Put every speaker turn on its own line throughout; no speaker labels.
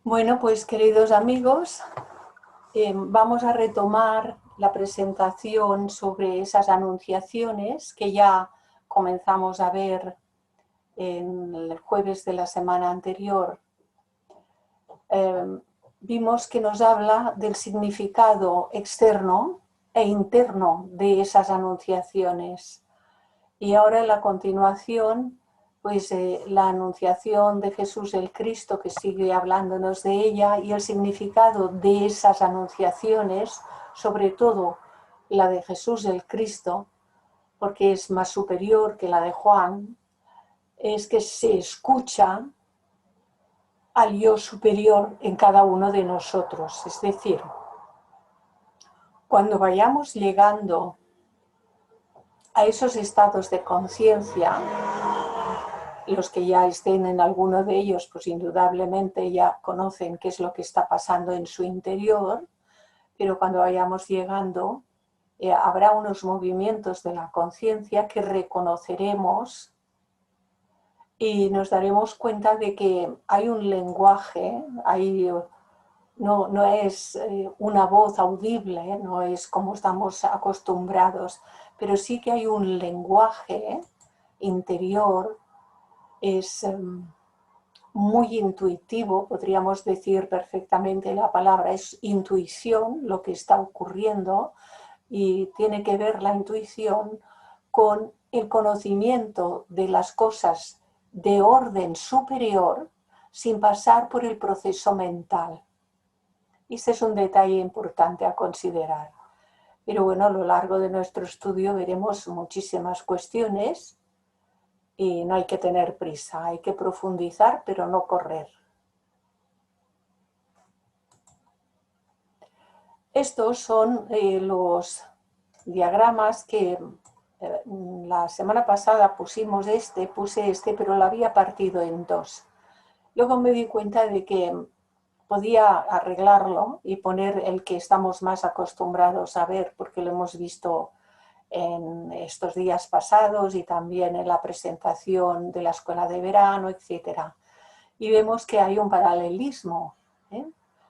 Bueno, pues queridos amigos, vamos a retomar la presentación sobre esas anunciaciones que ya comenzamos a ver en el jueves de la semana anterior. Vimos que nos habla del significado externo e interno de esas anunciaciones. Y ahora en la continuación, pues la anunciación de Jesús el Cristo, que sigue hablándonos de ella, y el significado de esas anunciaciones, sobre todo la de Jesús el Cristo, porque es más superior que la de Juan, es que se escucha al yo superior en cada uno de nosotros. Es decir, cuando vayamos llegando a esos estados de conciencia, los que ya estén en alguno de ellos, pues indudablemente ya conocen qué es lo que está pasando en su interior, pero cuando vayamos llegando, habrá unos movimientos de la conciencia que reconoceremos y nos daremos cuenta de que hay un lenguaje, no es una voz audible, no es como estamos acostumbrados, pero sí que hay un lenguaje interior, es muy intuitivo, podríamos decir perfectamente la palabra, es intuición lo que está ocurriendo, y tiene que ver la intuición con el conocimiento de las cosas de orden superior sin pasar por el proceso mental. Este es un detalle importante a considerar. Pero bueno, a lo largo de nuestro estudio veremos muchísimas cuestiones y no hay que tener prisa, hay que profundizar pero no correr. Estos son los diagramas que la semana pasada puse este, pero lo había partido en dos. Luego me di cuenta de que podía arreglarlo y poner el que estamos más acostumbrados a ver, porque lo hemos visto en estos días pasados y también en la presentación de la escuela de verano, etc. Y vemos que hay un paralelismo, ¿eh?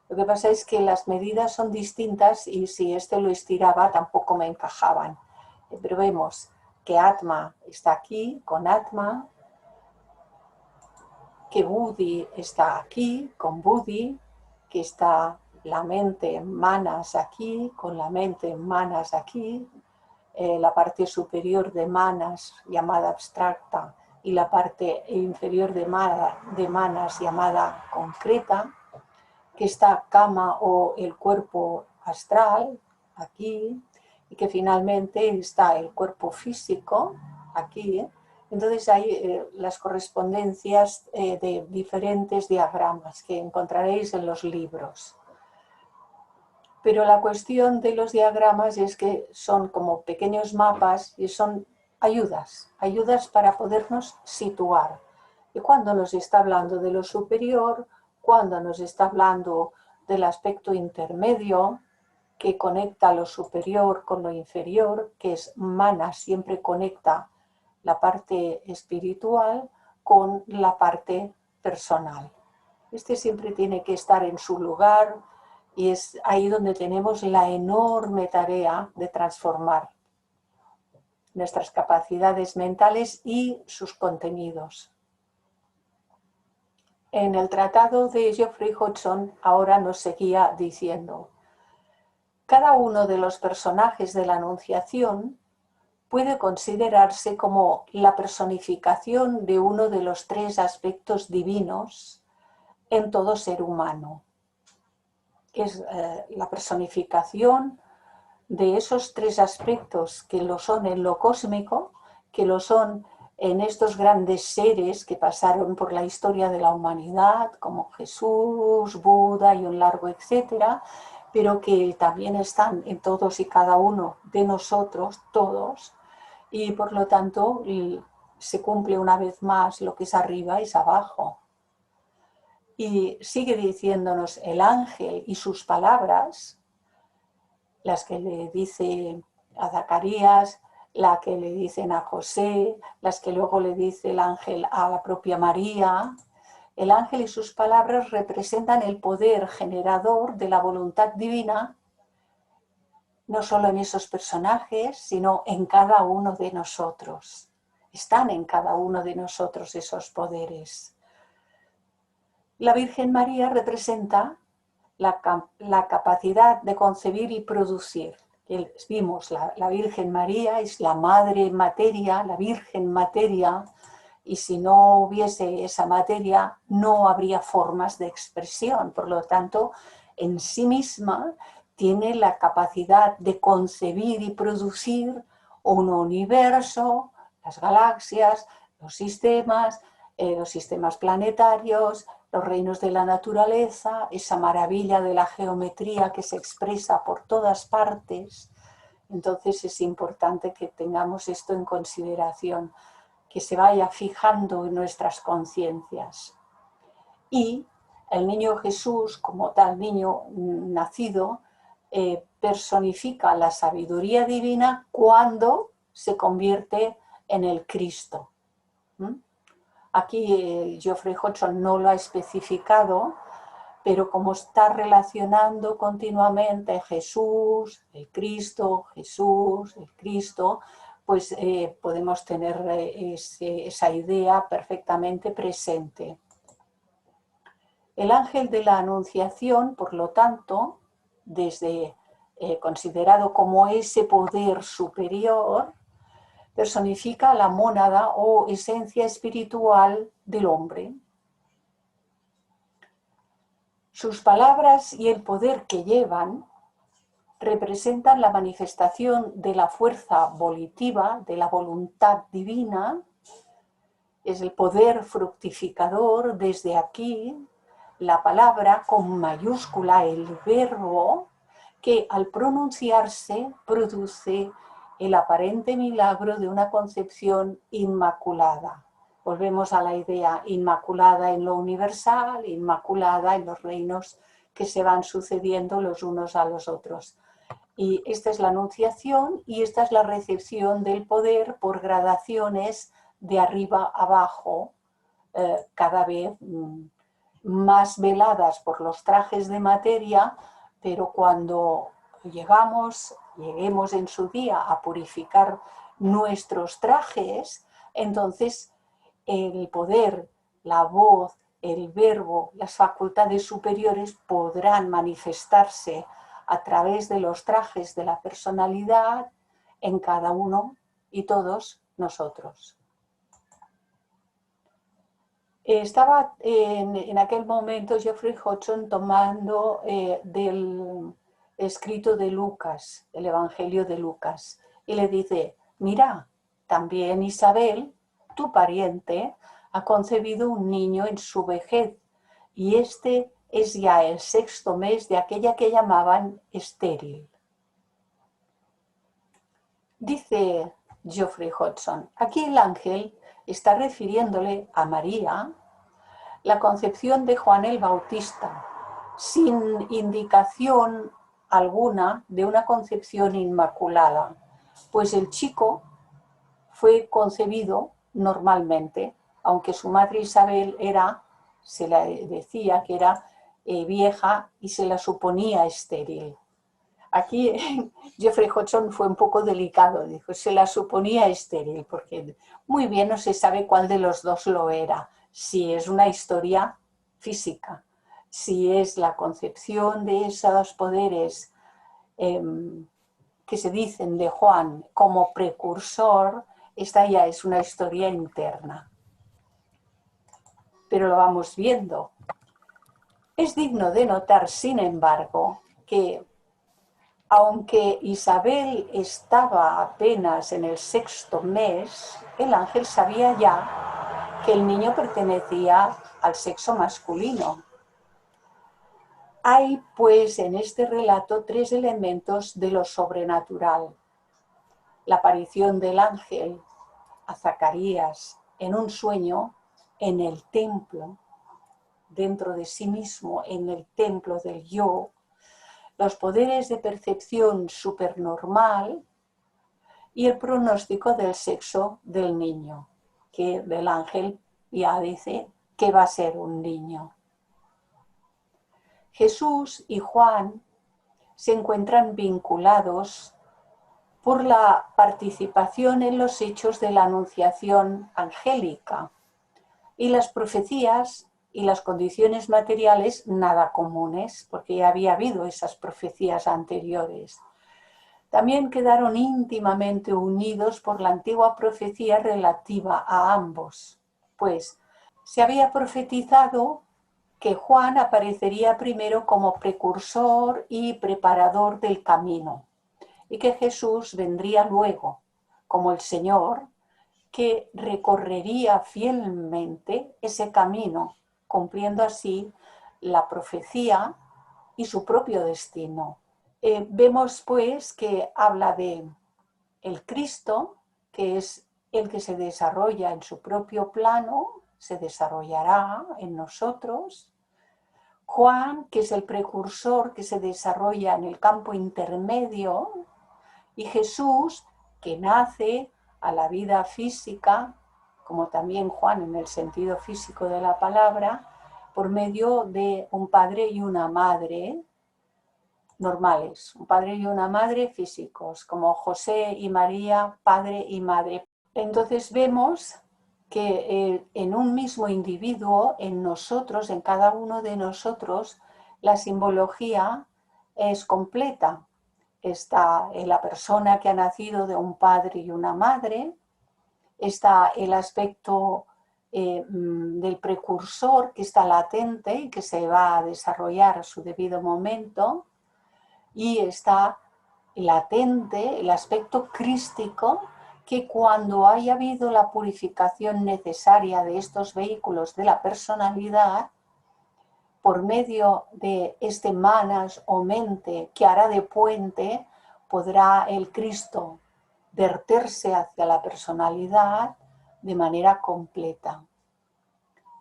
Lo que pasa es que las medidas son distintas y si este lo estiraba tampoco me encajaban. Pero vemos que Atma está aquí con Atma, que Buddhi está aquí con Buddhi, que está la mente Manas aquí con la mente Manas aquí, la parte superior de Manas llamada abstracta y la parte inferior de Manas llamada concreta, que está Kama o el cuerpo astral aquí, y que finalmente está el cuerpo físico aquí. Entonces hay las correspondencias de diferentes diagramas que encontraréis en los libros. Pero la cuestión de los diagramas es que son como pequeños mapas y son ayudas para podernos situar. Y cuando nos está hablando de lo superior, cuando nos está hablando del aspecto intermedio, que conecta lo superior con lo inferior, que es Mana, siempre conecta la parte espiritual con la parte personal. Este siempre tiene que estar en su lugar y es ahí donde tenemos la enorme tarea de transformar nuestras capacidades mentales y sus contenidos. En el tratado de Geoffrey Hodgson ahora nos seguía diciendo: cada uno de los personajes de la Anunciación puede considerarse como la personificación de uno de los tres aspectos divinos en todo ser humano. Es la personificación de esos tres aspectos que lo son en lo cósmico, que lo son en estos grandes seres que pasaron por la historia de la humanidad, como Jesús, Buda y un largo etcétera, pero que también están en todos y cada uno de nosotros, todos, y por lo tanto se cumple una vez más lo que es arriba es abajo. Y sigue diciéndonos el ángel y sus palabras, las que le dice a Zacarías, la que le dicen a José, las que luego le dice el ángel a la propia María, El ángel y sus palabras representan el poder generador de la voluntad divina, no solo en esos personajes, sino en cada uno de nosotros. Están en cada uno de nosotros esos poderes. La Virgen María representa la capacidad de concebir y producir. Vimos, la Virgen María es la madre materia, la Virgen materia, y si no hubiese esa materia no habría formas de expresión. Por lo tanto, en sí misma tiene la capacidad de concebir y producir un universo, las galaxias, los sistemas planetarios, los reinos de la naturaleza, esa maravilla de la geometría que se expresa por todas partes. Entonces es importante que tengamos esto en consideración, que se vaya fijando en nuestras conciencias. Y el niño Jesús, como tal niño nacido, personifica la sabiduría divina cuando se convierte en el Cristo. Aquí Geoffrey Hodgson no lo ha especificado, pero como está relacionando continuamente Jesús, el Cristo, pues podemos tener esa idea perfectamente presente. El ángel de la Anunciación, por lo tanto, considerado como ese poder superior, personifica la mónada o esencia espiritual del hombre. Sus palabras y el poder que llevan representan la manifestación de la fuerza volitiva, de la voluntad divina, es el poder fructificador. Desde aquí, la palabra con mayúscula, el verbo, que al pronunciarse produce el aparente milagro de una concepción inmaculada. Volvemos a la idea inmaculada en lo universal, inmaculada en los reinos que se van sucediendo los unos a los otros. Y esta es la anunciación y esta es la recepción del poder por gradaciones de arriba a abajo, cada vez más veladas por los trajes de materia, pero cuando lleguemos en su día a purificar nuestros trajes, entonces el poder, la voz, el verbo, las facultades superiores podrán manifestarse a través de los trajes de la personalidad en cada uno y todos nosotros. Estaba en aquel momento Geoffrey Hodgson tomando del escrito de Lucas, el Evangelio de Lucas, y le dice: mira, también Isabel, tu pariente, ha concebido un niño en su vejez, y este es ya el 6º mes de aquella que llamaban estéril. Dice Geoffrey Hodgson, aquí el ángel está refiriéndole a María la concepción de Juan el Bautista, sin indicación alguna de una concepción inmaculada, pues el chico fue concebido normalmente, aunque su madre Isabel se le decía que era vieja y se la suponía estéril. Aquí Geoffrey Hodgson fue un poco delicado, dijo, se la suponía estéril, porque muy bien no se sabe cuál de los dos lo era, si es una historia física, si es la concepción de esos poderes que se dicen de Juan como precursor, esta ya es una historia interna. Pero lo vamos viendo. Es digno de notar, sin embargo, que aunque Isabel estaba apenas en el 6º mes, el ángel sabía ya que el niño pertenecía al sexo masculino. Hay, pues, en este relato 3 elementos de lo sobrenatural. La aparición del ángel a Zacarías en un sueño en el templo, dentro de sí mismo, en el templo del yo, los poderes de percepción supernormal y el pronóstico del sexo del niño, que del ángel ya dice que va a ser un niño. Jesús y Juan se encuentran vinculados por la participación en los hechos de la anunciación angélica y las profecías y las condiciones materiales nada comunes, porque ya había habido esas profecías anteriores. También quedaron íntimamente unidos por la antigua profecía relativa a ambos, pues se había profetizado que Juan aparecería primero como precursor y preparador del camino, y que Jesús vendría luego como el Señor, que recorrería fielmente ese camino, cumpliendo así la profecía y su propio destino. Vemos pues que habla de el Cristo, que es el que se desarrolla en su propio plano, se desarrollará en nosotros. Juan, que es el precursor que se desarrolla en el campo intermedio, y Jesús, que nace a la vida física, como también Juan en el sentido físico de la palabra, por medio de un padre y una madre normales, un padre y una madre físicos, como José y María, padre y madre. Entonces vemos que en un mismo individuo, en nosotros, en cada uno de nosotros, la simbología es completa. Está en la persona que ha nacido de un padre y una madre, está el aspecto del precursor que está latente y que se va a desarrollar a su debido momento, y está latente el aspecto crístico, que cuando haya habido la purificación necesaria de estos vehículos de la personalidad, por medio de este manas o mente que hará de puente, podrá el Cristo verterse hacia la personalidad de manera completa.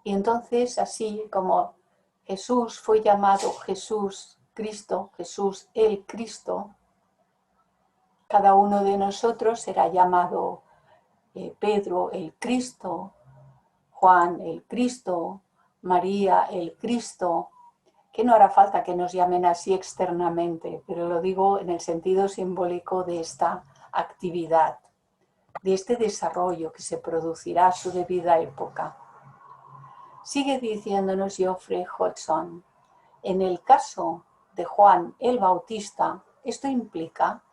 Y entonces, así como Jesús fue llamado Jesús Cristo, Jesús el Cristo, cada uno de nosotros será llamado Pedro el Cristo, Juan el Cristo, María el Cristo, que no hará falta que nos llamen así externamente, pero lo digo en el sentido simbólico de esta actividad, de este desarrollo que se producirá a su debida época. Sigue diciéndonos Geoffrey Hodgson, en el caso de Juan el Bautista, esto implica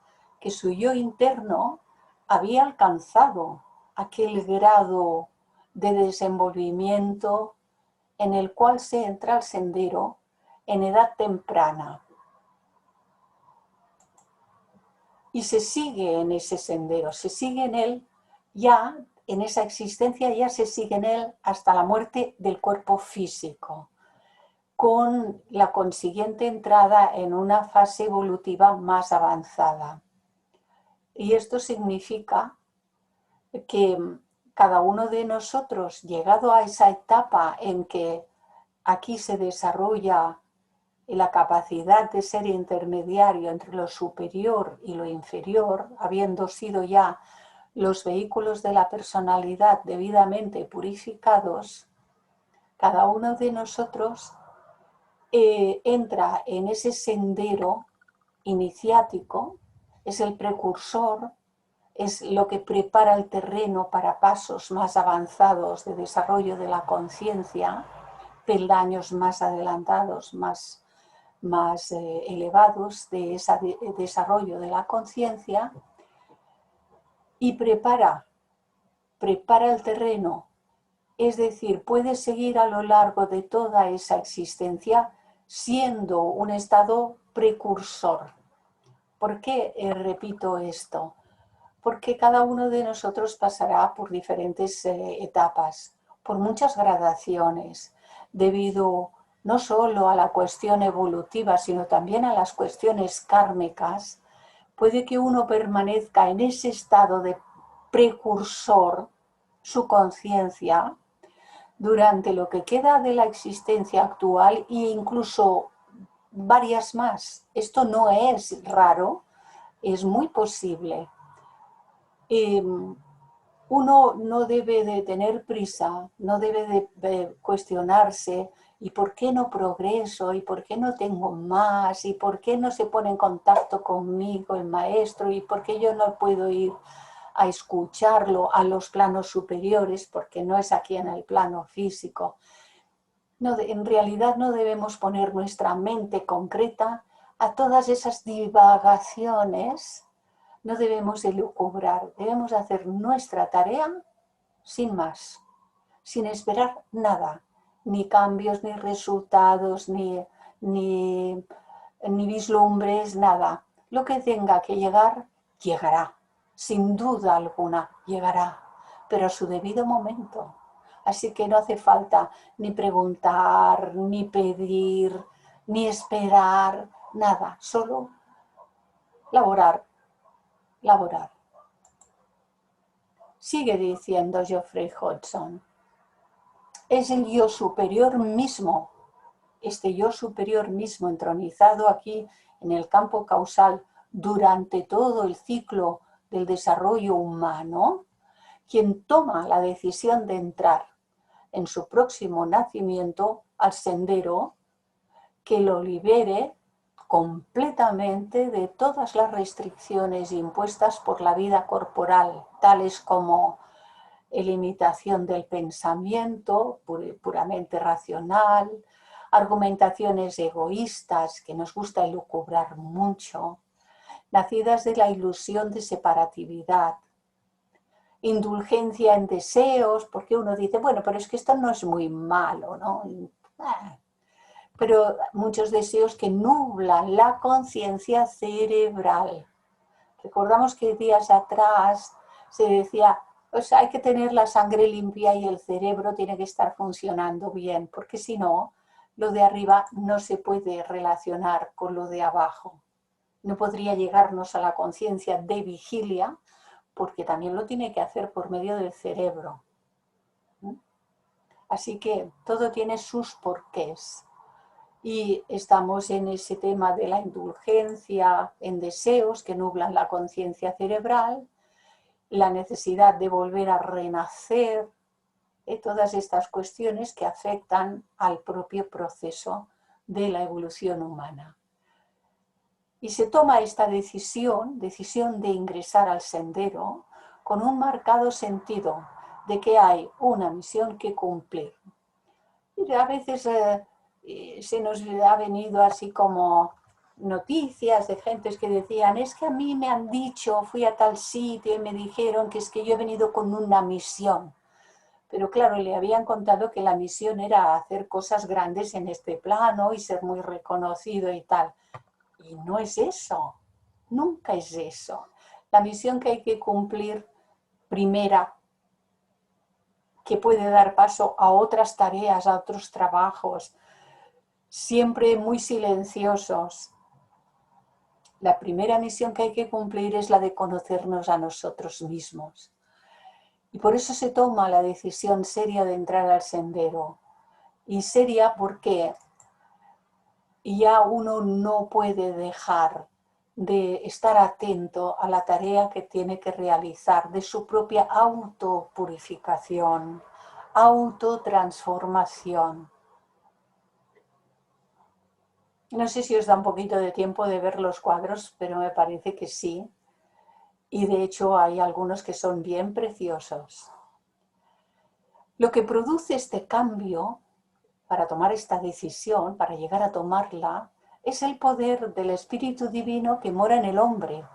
que su yo interno había alcanzado aquel grado de desenvolvimiento en el cual se entra al sendero en edad temprana y se sigue en ese sendero, se sigue en él ya, en esa existencia ya se sigue en él hasta la muerte del cuerpo físico, con la consiguiente entrada en una fase evolutiva más avanzada. Y esto significa que cada uno de nosotros, llegado a esa etapa en que aquí se desarrolla la capacidad de ser intermediario entre lo superior y lo inferior, habiendo sido ya los vehículos de la personalidad debidamente purificados, cada uno de nosotros entra en ese sendero iniciático, es el precursor, es lo que prepara el terreno para pasos más avanzados de desarrollo de la conciencia, peldaños más adelantados, más elevados de ese desarrollo de la conciencia, y prepara el terreno, es decir, puede seguir a lo largo de toda esa existencia siendo un estado precursor. ¿Por qué repito esto? Porque cada uno de nosotros pasará por diferentes etapas, por muchas gradaciones, debido no solo a la cuestión evolutiva, sino también a las cuestiones kármicas. Puede que uno permanezca en ese estado de precursor, su conciencia, durante lo que queda de la existencia actual e incluso varias más. Esto no es raro, es muy posible. Uno no debe de tener prisa, no debe de cuestionarse ¿y por qué no progreso? ¿Y por qué no tengo más? ¿Y por qué no se pone en contacto conmigo el maestro? ¿Y por qué yo no puedo ir a escucharlo a los planos superiores? Porque no es aquí en el plano físico. No, en realidad no debemos poner nuestra mente concreta a todas esas divagaciones. No debemos elucubrar, debemos hacer nuestra tarea sin más, sin esperar nada, ni cambios, ni resultados, ni vislumbres, nada. Lo que tenga que llegar, llegará, sin duda alguna, llegará, pero a su debido momento. Así que no hace falta ni preguntar, ni pedir, ni esperar, nada, solo laborar, laborar. Sigue diciendo Geoffrey Hodgson, es el yo superior mismo, este yo superior mismo entronizado aquí en el campo causal durante todo el ciclo del desarrollo humano, quien toma la decisión de entrar en su próximo nacimiento al sendero que lo libere completamente de todas las restricciones impuestas por la vida corporal, tales como limitación del pensamiento puramente racional, argumentaciones egoístas que nos gusta elucubrar mucho, nacidas de la ilusión de separatividad, indulgencia en deseos, porque uno dice, bueno, pero es que esto no es muy malo, ¿no? Pero muchos deseos que nublan la conciencia cerebral. Recordamos que días atrás se decía, pues hay que tener la sangre limpia y el cerebro tiene que estar funcionando bien, porque si no, lo de arriba no se puede relacionar con lo de abajo. No podría llegarnos a la conciencia de vigilia, porque también lo tiene que hacer por medio del cerebro. Así que todo tiene sus porqués. Y estamos en ese tema de la indulgencia en deseos que nublan la conciencia cerebral, la necesidad de volver a renacer, todas estas cuestiones que afectan al propio proceso de la evolución humana. Y se toma esta decisión de ingresar al sendero, con un marcado sentido de que hay una misión que cumplir. Y a veces se nos ha venido así como noticias de gentes que decían, es que a mí me han dicho, fui a tal sitio y me dijeron que es que yo he venido con una misión. Pero claro, le habían contado que la misión era hacer cosas grandes en este plano y ser muy reconocido y tal. Y no es eso, nunca es eso. La misión que hay que cumplir primera, que puede dar paso a otras tareas, a otros trabajos, siempre muy silenciosos. La primera misión que hay que cumplir es la de conocernos a nosotros mismos. Y por eso se toma la decisión seria de entrar al sendero. Y seria porque ya uno no puede dejar de estar atento a la tarea que tiene que realizar, de su propia autopurificación, autotransformación. No sé si os da un poquito de tiempo de ver los cuadros, pero me parece que sí. Y de hecho hay algunos que son bien preciosos. Lo que produce este cambio para tomar esta decisión, para llegar a tomarla, es el poder del Espíritu Divino que mora en el hombre,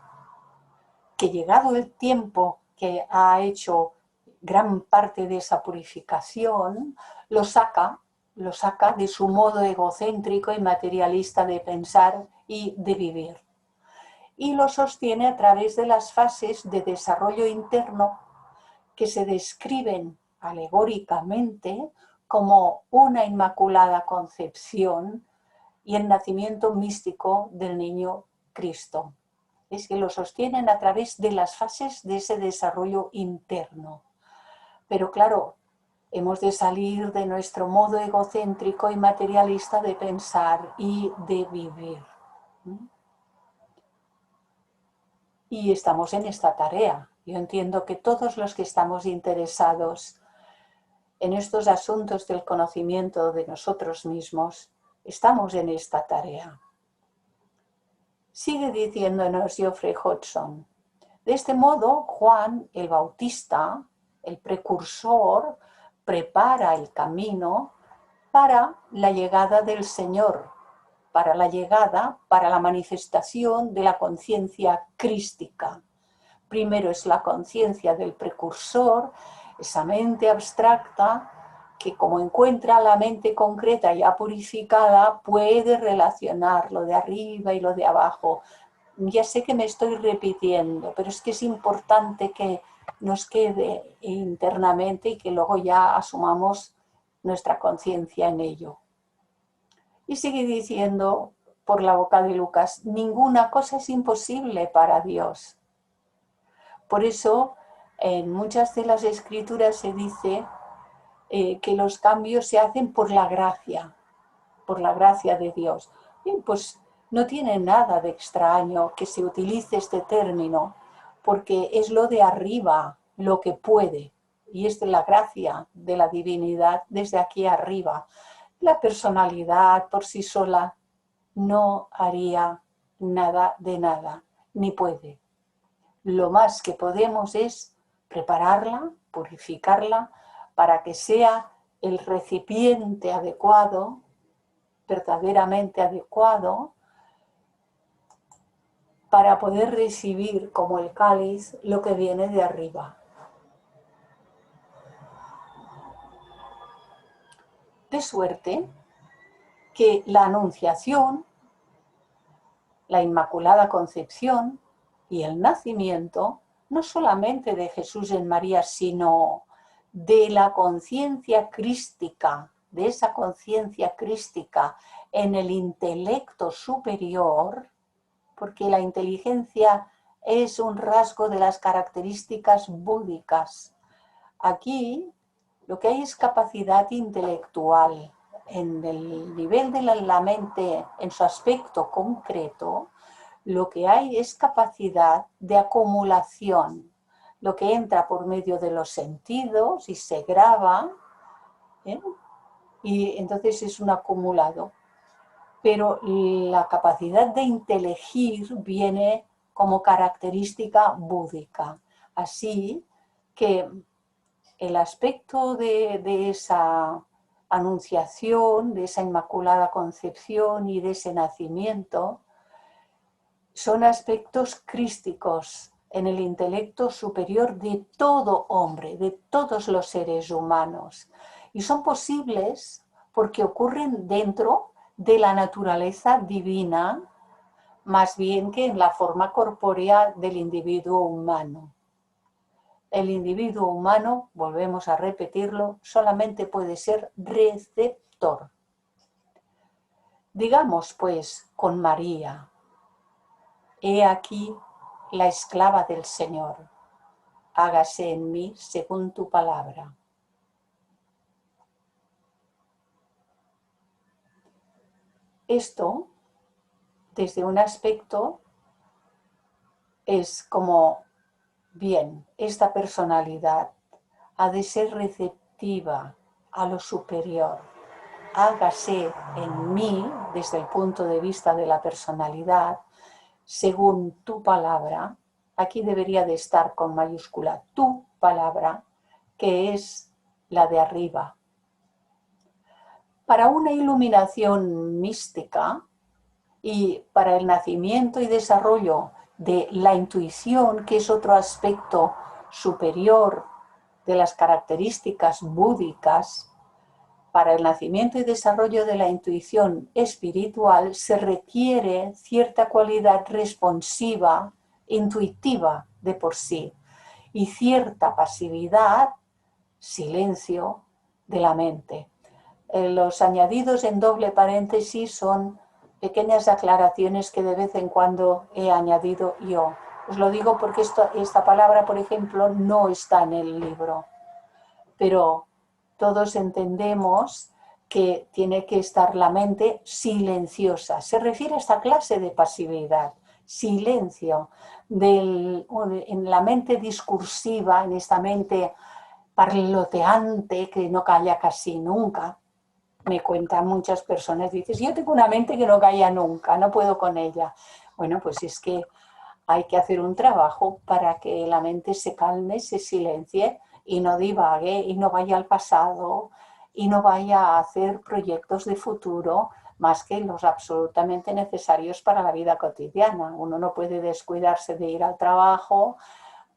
que llegado el tiempo que ha hecho gran parte de esa purificación, lo saca de su modo egocéntrico y materialista de pensar y de vivir. Y lo sostiene a través de las fases de desarrollo interno que se describen alegóricamente como una inmaculada concepción y el nacimiento místico del niño Cristo. Es que lo sostienen a través de las fases de ese desarrollo interno. Pero claro, hemos de salir de nuestro modo egocéntrico y materialista de pensar y de vivir. Y estamos en esta tarea. Yo entiendo que todos los que estamos interesados en estos asuntos del conocimiento de nosotros mismos, estamos en esta tarea. Sigue diciéndonos Geoffrey Hodgson. De este modo, Juan el Bautista, el precursor, prepara el camino para la llegada del Señor, para la manifestación de la conciencia crística. Primero es la conciencia del precursor, esa mente abstracta que, como encuentra la mente concreta ya purificada, puede relacionar lo de arriba y lo de abajo. Ya sé que me estoy repitiendo, pero es que es importante que nos quede internamente y que luego ya asumamos nuestra conciencia en ello. Y sigue diciendo por la boca de Lucas, ninguna cosa es imposible para Dios. Por eso, en muchas de las escrituras se dice que los cambios se hacen por la gracia de Dios. Bien, pues no tiene nada de extraño que se utilice este término, porque es lo de arriba, lo que puede, y es de la gracia de la divinidad desde aquí arriba. La personalidad por sí sola no haría nada de nada, ni puede. Lo más que podemos es prepararla, purificarla, para que sea el recipiente adecuado, verdaderamente adecuado, para poder recibir como el cáliz lo que viene de arriba. De suerte que la Anunciación, la Inmaculada Concepción y el nacimiento, no solamente de Jesús en María, sino de la conciencia crística, de esa conciencia crística en el intelecto superior, porque la inteligencia es un rasgo de las características búdicas. Aquí lo que hay es capacidad intelectual. En el nivel de la mente, en su aspecto concreto, lo que hay es capacidad de acumulación, lo que entra por medio de los sentidos y se graba, ¿eh? Y entonces es un acumulado. Pero la capacidad de inteligir viene como característica búdica. Así que el aspecto de esa anunciación, de esa inmaculada concepción y de ese nacimiento, son aspectos crísticos en el intelecto superior de todo hombre, de todos los seres humanos. Y son posibles porque ocurren dentro de la naturaleza divina, más bien que en la forma corpórea del individuo humano. El individuo humano, volvemos a repetirlo, solamente puede ser receptor. Digamos, pues, con María: he aquí la esclava del Señor, hágase en mí según tu palabra. Esto, desde un aspecto, es como, bien, esta personalidad ha de ser receptiva a lo superior. Hágase en mí, desde el punto de vista de la personalidad, según tu palabra. Aquí debería de estar con mayúscula tu palabra, que es la de arriba. Para una iluminación mística y para el nacimiento y desarrollo de la intuición, que es otro aspecto superior de las características búdicas, para el nacimiento y desarrollo de la intuición espiritual se requiere cierta cualidad responsiva, intuitiva de por sí, y cierta pasividad, silencio, de la mente. Los añadidos en doble paréntesis son pequeñas aclaraciones que de vez en cuando he añadido yo. Os lo digo porque esta palabra, por ejemplo, no está en el libro, pero todos entendemos que tiene que estar la mente silenciosa. Se refiere a esta clase de pasividad, silencio, en la mente discursiva, en esta mente parloteante que no calla casi nunca. Me cuentan muchas personas, dices, yo tengo una mente que no calla nunca, no puedo con ella. Bueno, pues es que hay que hacer un trabajo para que la mente se calme, se silencie y no divague y no vaya al pasado y no vaya a hacer proyectos de futuro más que los absolutamente necesarios para la vida cotidiana. Uno no puede descuidarse de ir al trabajo,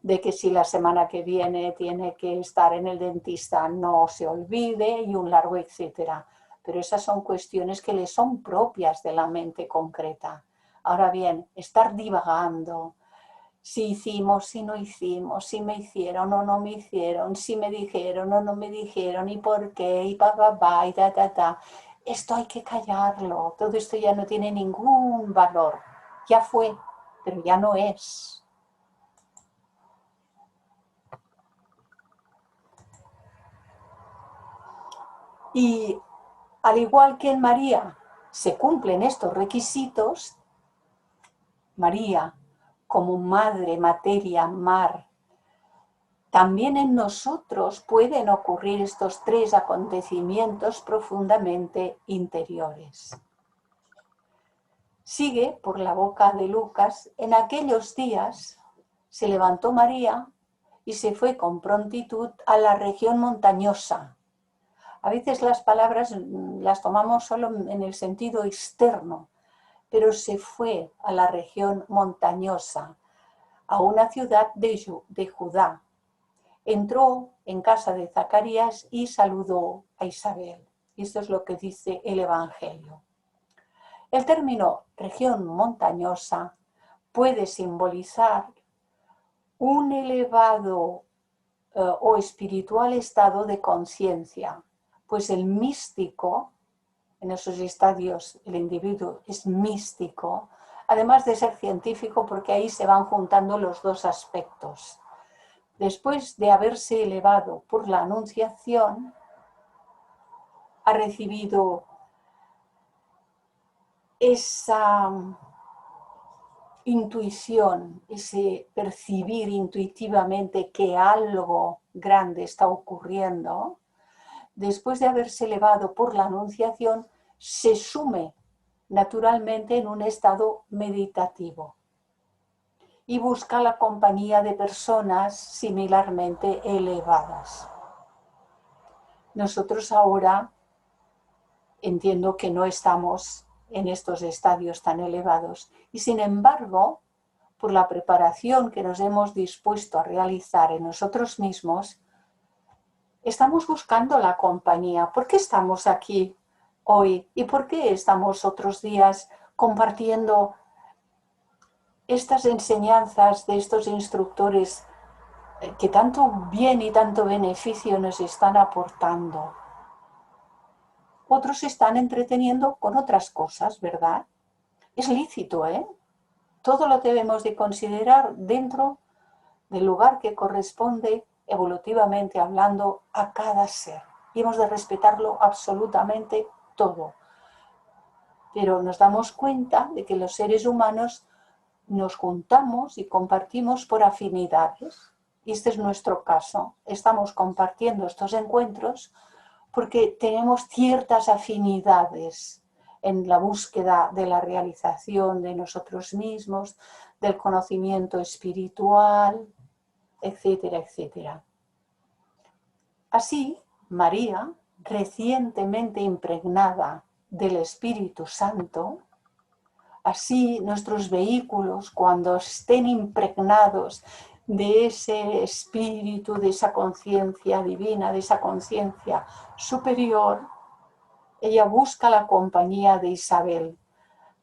de que si la semana que viene tiene que estar en el dentista no se olvide y un largo etcétera. Pero esas son cuestiones que le son propias de la mente concreta. Ahora bien, estar divagando, si hicimos, si no hicimos, si me hicieron o no me hicieron, si me dijeron o no me dijeron, y por qué, y y ta. Esto hay que callarlo, todo esto ya no tiene ningún valor. Ya fue, pero ya no es. Y al igual que en María se cumplen estos requisitos, María, como madre, materia, mar, también en nosotros pueden ocurrir estos tres acontecimientos profundamente interiores. Sigue por la boca de Lucas, en aquellos días se levantó María y se fue con prontitud a la región montañosa. A veces las palabras las tomamos solo en el sentido externo, pero se fue a la región montañosa, a una ciudad de Judá. Entró en casa de Zacarías y saludó a Isabel. Y esto es lo que dice el Evangelio. El término región montañosa puede simbolizar un elevado o espiritual estado de conciencia, pues el místico, en esos estadios el individuo es místico, además de ser científico, porque ahí se van juntando los dos aspectos. Después de haberse elevado por la Anunciación, ha recibido esa intuición, ese percibir intuitivamente que algo grande está ocurriendo. Después de haberse elevado por la Anunciación, se sume naturalmente en un estado meditativo y busca la compañía de personas similarmente elevadas. Nosotros ahora entiendo que no estamos en estos estadios tan elevados y sin embargo, por la preparación que nos hemos dispuesto a realizar en nosotros mismos, estamos buscando la compañía. ¿Por qué estamos aquí hoy? ¿Y por qué estamos otros días compartiendo estas enseñanzas de estos instructores que tanto bien y tanto beneficio nos están aportando? Otros se están entreteniendo con otras cosas, ¿verdad? Es lícito, ¿eh? Todo lo debemos de considerar dentro del lugar que corresponde evolutivamente hablando a cada ser. Y hemos de respetarlo absolutamente todo. Pero nos damos cuenta de que los seres humanos nos juntamos y compartimos por afinidades. Y este es nuestro caso. Estamos compartiendo estos encuentros porque tenemos ciertas afinidades en la búsqueda de la realización de nosotros mismos, del conocimiento espiritual, etcétera, etcétera. Así, María, recientemente impregnada del Espíritu Santo, así nuestros vehículos, cuando estén impregnados de ese espíritu, de esa conciencia divina, de esa conciencia superior, ella busca la compañía de Isabel,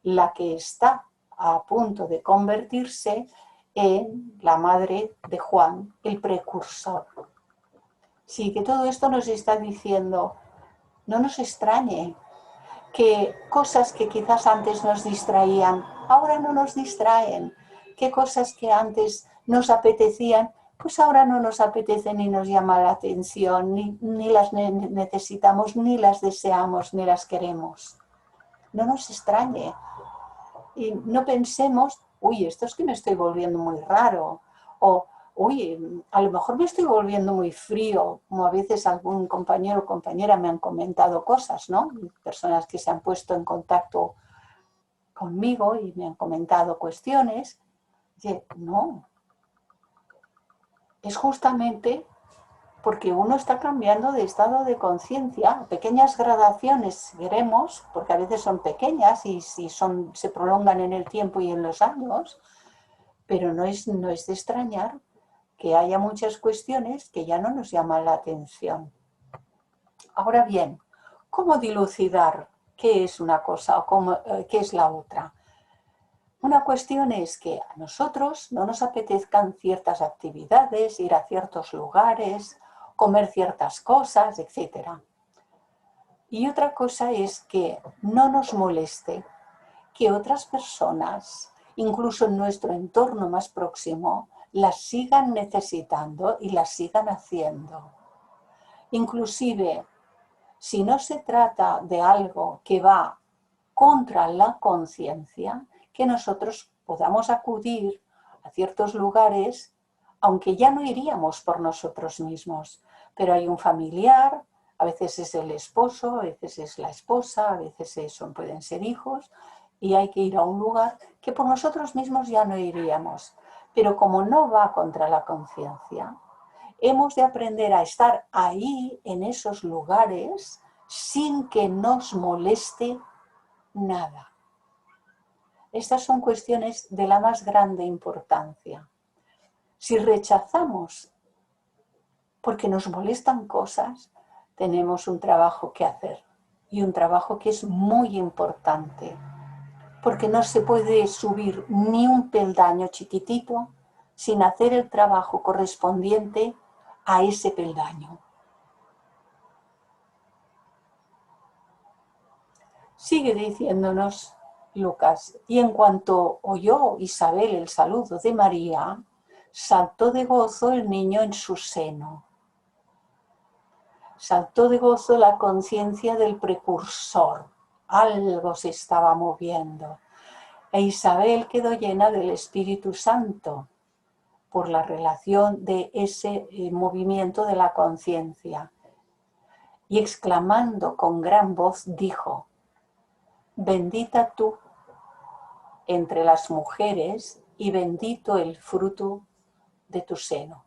la que está a punto de convertirse en la madre de Juan, el precursor. Sí, que todo esto nos está diciendo, no nos extrañe que cosas que quizás antes nos distraían, ahora no nos distraen, que cosas que antes nos apetecían, pues ahora no nos apetece ni nos llama la atención, ni las necesitamos, ni las deseamos, ni las queremos. No nos extrañe. Y no pensemos uy, esto es que me estoy volviendo muy raro, o uy, a lo mejor me estoy volviendo muy frío, como a veces algún compañero o compañera me han comentado cosas, ¿no? Personas que se han puesto en contacto conmigo y me han comentado cuestiones. Y no, es justamente porque uno está cambiando de estado de conciencia, pequeñas gradaciones veremos, porque a veces son pequeñas y si se prolongan en el tiempo y en los años, pero no es de extrañar que haya muchas cuestiones que ya no nos llaman la atención. Ahora bien, ¿cómo dilucidar qué es una cosa o qué es la otra? Una cuestión es que a nosotros no nos apetezcan ciertas actividades, ir a ciertos lugares, comer ciertas cosas, etc. Y otra cosa es que no nos moleste que otras personas, incluso en nuestro entorno más próximo, las sigan necesitando y las sigan haciendo. Inclusive, si no se trata de algo que va contra la conciencia, que nosotros podamos acudir a ciertos lugares, aunque ya no iríamos por nosotros mismos, pero hay un familiar, a veces es el esposo, a veces es la esposa, a veces pueden ser hijos, y hay que ir a un lugar que por nosotros mismos ya no iríamos. Pero como no va contra la conciencia, hemos de aprender a estar ahí, en esos lugares, sin que nos moleste nada. Estas son cuestiones de la más grande importancia. Si rechazamos porque nos molestan cosas, tenemos un trabajo que hacer y un trabajo que es muy importante, porque no se puede subir ni un peldaño chiquitito sin hacer el trabajo correspondiente a ese peldaño. Sigue diciéndonos Lucas, y en cuanto oyó Isabel el saludo de María, saltó de gozo el niño en su seno. Saltó de gozo la conciencia del precursor. Algo se estaba moviendo. E Isabel quedó llena del Espíritu Santo por la relación de ese movimiento de la conciencia. Y exclamando con gran voz dijo: bendita tú entre las mujeres y bendito el fruto de tu seno.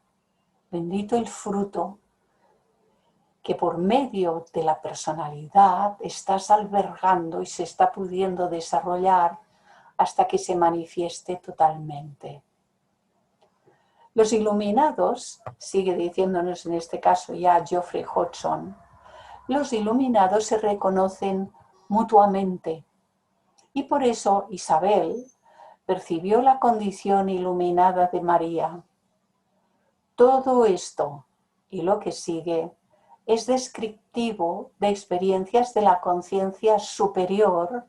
Bendito el fruto que por medio de la personalidad estás albergando y se está pudiendo desarrollar hasta que se manifieste totalmente. Los iluminados, sigue diciéndonos en este caso ya Geoffrey Hodgson, los iluminados se reconocen mutuamente y por eso Isabel percibió la condición iluminada de María. Todo esto y lo que sigue es descriptivo de experiencias de la conciencia superior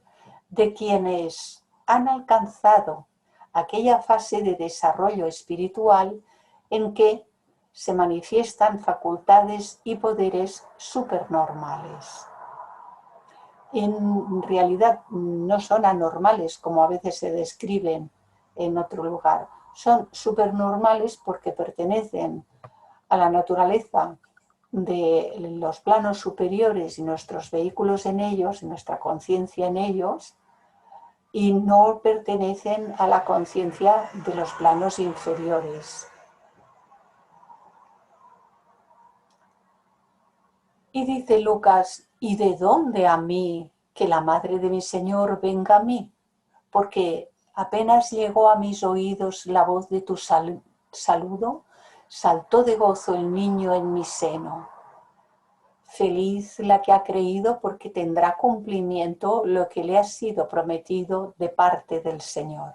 de quienes han alcanzado aquella fase de desarrollo espiritual en que se manifiestan facultades y poderes supernormales. En realidad no son anormales como a veces se describen en otro lugar. Son supernormales porque pertenecen a la naturaleza de los planos superiores y nuestros vehículos en ellos, y nuestra conciencia en ellos, y no pertenecen a la conciencia de los planos inferiores. Y dice Lucas, ¿y de dónde a mí que la madre de mi Señor venga a mí? Porque apenas llegó a mis oídos la voz de tu saludo, saltó de gozo el niño en mi seno. Feliz la que ha creído porque tendrá cumplimiento lo que le ha sido prometido de parte del Señor.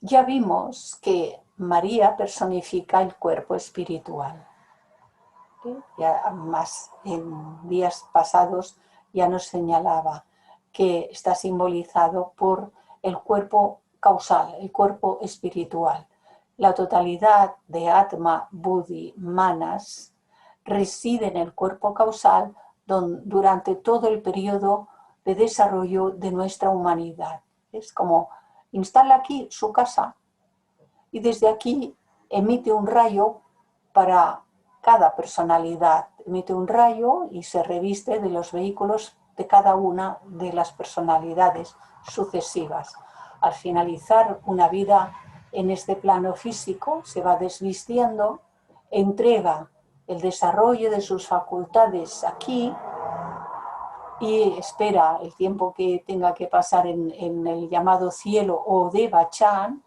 Ya vimos que María personifica el cuerpo espiritual. Ya más en días pasados ya nos señalaba que está simbolizado por el cuerpo causal, el cuerpo espiritual. La totalidad de Atma, Buddhi, Manas reside en el cuerpo causal durante todo el periodo de desarrollo de nuestra humanidad. Es como instala aquí su casa y desde aquí emite un rayo para cada personalidad. Emite un rayo y se reviste de los vehículos de cada una de las personalidades sucesivas. Al finalizar una vida en este plano físico, se va desvistiendo, entrega el desarrollo de sus facultades aquí y espera el tiempo que tenga que pasar en el llamado cielo o Devachan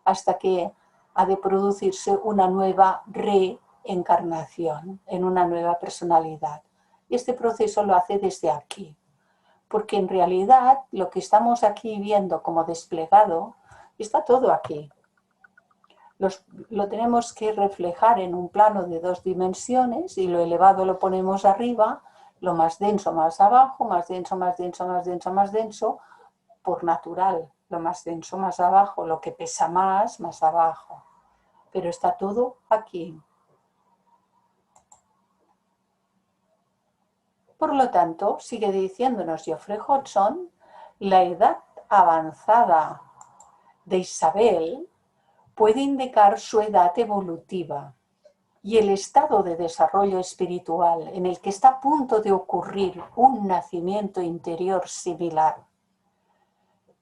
hasta que ha de producirse una nueva reencarnación en una nueva personalidad. Y este proceso lo hace desde aquí, porque en realidad lo que estamos aquí viendo como desplegado está todo aquí. Lo tenemos que reflejar en un plano de 2 dimensiones y lo elevado lo ponemos arriba, lo más denso más abajo, más denso, más denso, más denso, más denso, por natural, lo más denso más abajo, lo que pesa más abajo. Pero está todo aquí. Por lo tanto, sigue diciéndonos Geoffrey Hodgson, la edad avanzada de Isabel puede indicar su edad evolutiva y el estado de desarrollo espiritual en el que está a punto de ocurrir un nacimiento interior similar.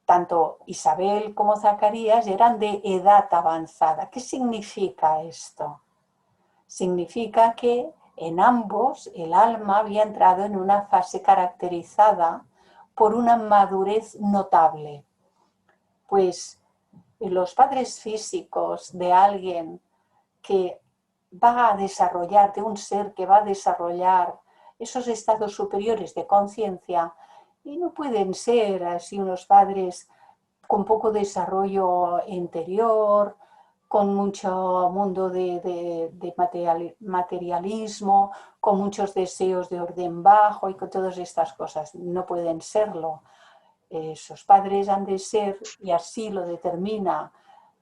Tanto Isabel como Zacarías eran de edad avanzada. ¿Qué significa esto? Significa que en ambos el alma había entrado en una fase caracterizada por una madurez notable. Pues los padres físicos de alguien que va a desarrollar, de un ser que va a desarrollar esos estados superiores de conciencia, y no pueden ser así unos padres con poco desarrollo interior, con mucho mundo de materialismo, con muchos deseos de orden bajo y con todas estas cosas. No pueden serlo. Esos padres han de ser, y así lo determina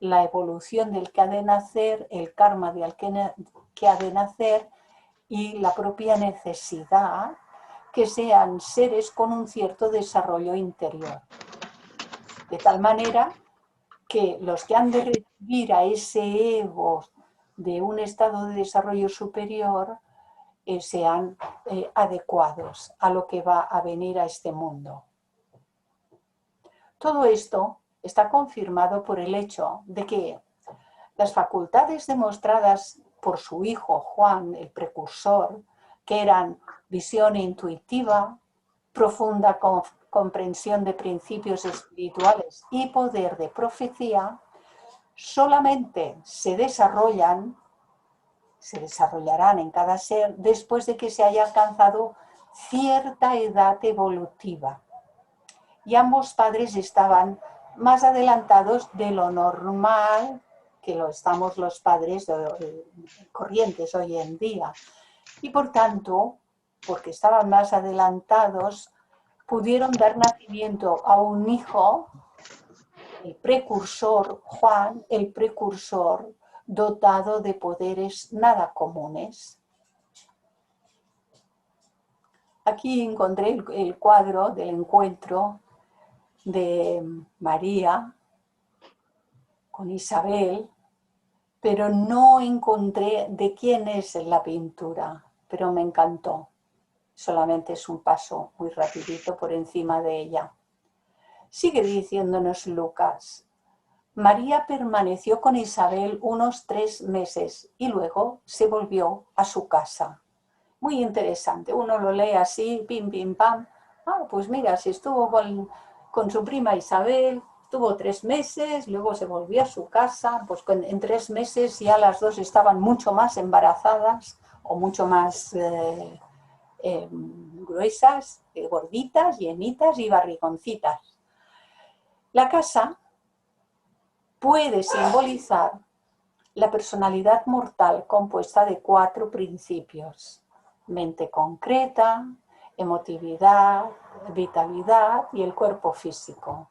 la evolución del que ha de nacer, el karma del que ha de nacer y la propia necesidad, que sean seres con un cierto desarrollo interior. De tal manera que los que han de recibir a ese ego de un estado de desarrollo superior sean adecuados a lo que va a venir a este mundo. Todo esto está confirmado por el hecho de que las facultades demostradas por su hijo Juan, el precursor, que eran visión intuitiva, profunda comprensión de principios espirituales y poder de profecía, solamente se desarrollarán en cada ser después de que se haya alcanzado cierta edad evolutiva. Y ambos padres estaban más adelantados de lo normal que lo estamos los padres corrientes hoy en día. Y por tanto, porque estaban más adelantados, pudieron dar nacimiento a un hijo, el precursor Juan, el precursor dotado de poderes nada comunes. Aquí encontré el cuadro del encuentro de María con Isabel, pero no encontré de quién es la pintura, pero me encantó. Solamente es un paso muy rapidito por encima de ella. Sigue diciéndonos Lucas, María permaneció con Isabel unos 3 meses y luego se volvió a su casa. Muy interesante, uno lo lee así, pim, pim, pam. Ah, pues mira, si estuvo con su prima Isabel, estuvo 3 meses, luego se volvió a su casa, pues en 3 meses ya las dos estaban mucho más embarazadas o mucho más gruesas, gorditas, llenitas y barrigoncitas. La casa puede simbolizar la personalidad mortal compuesta de 4 principios: mente concreta, emotividad, vitalidad y el cuerpo físico,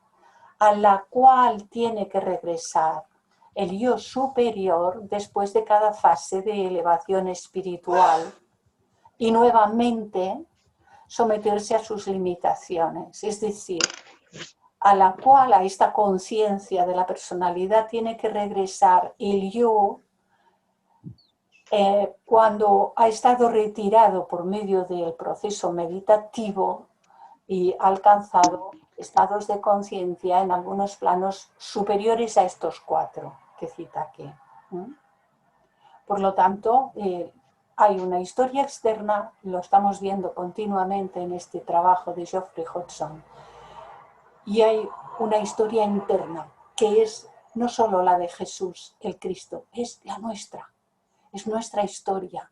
a la cual tiene que regresar el yo superior después de cada fase de elevación espiritual y nuevamente someterse a sus limitaciones, es decir, a la cual, a esta conciencia de la personalidad, tiene que regresar el yo cuando ha estado retirado por medio del proceso meditativo y ha alcanzado estados de conciencia en algunos planos superiores a estos 4 que cita aquí. Por lo tanto, hay una historia externa, lo estamos viendo continuamente en este trabajo de Geoffrey Hodgson, y hay una historia interna que es no solo la de Jesús, el Cristo, es la nuestra, es nuestra historia,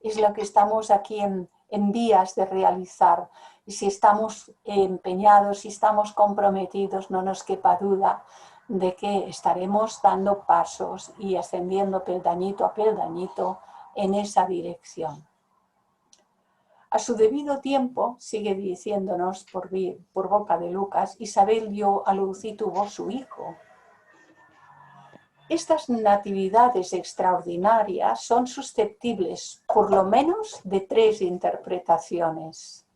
es lo que estamos aquí en vías de realizar. Y si estamos empeñados, si estamos comprometidos, no nos quepa duda de que estaremos dando pasos y ascendiendo peldañito a peldañito en esa dirección. A su debido tiempo, sigue diciéndonos por boca de Lucas, Isabel dio a luz y tuvo su hijo. Estas natividades extraordinarias son susceptibles, por lo menos, de 3 interpretaciones.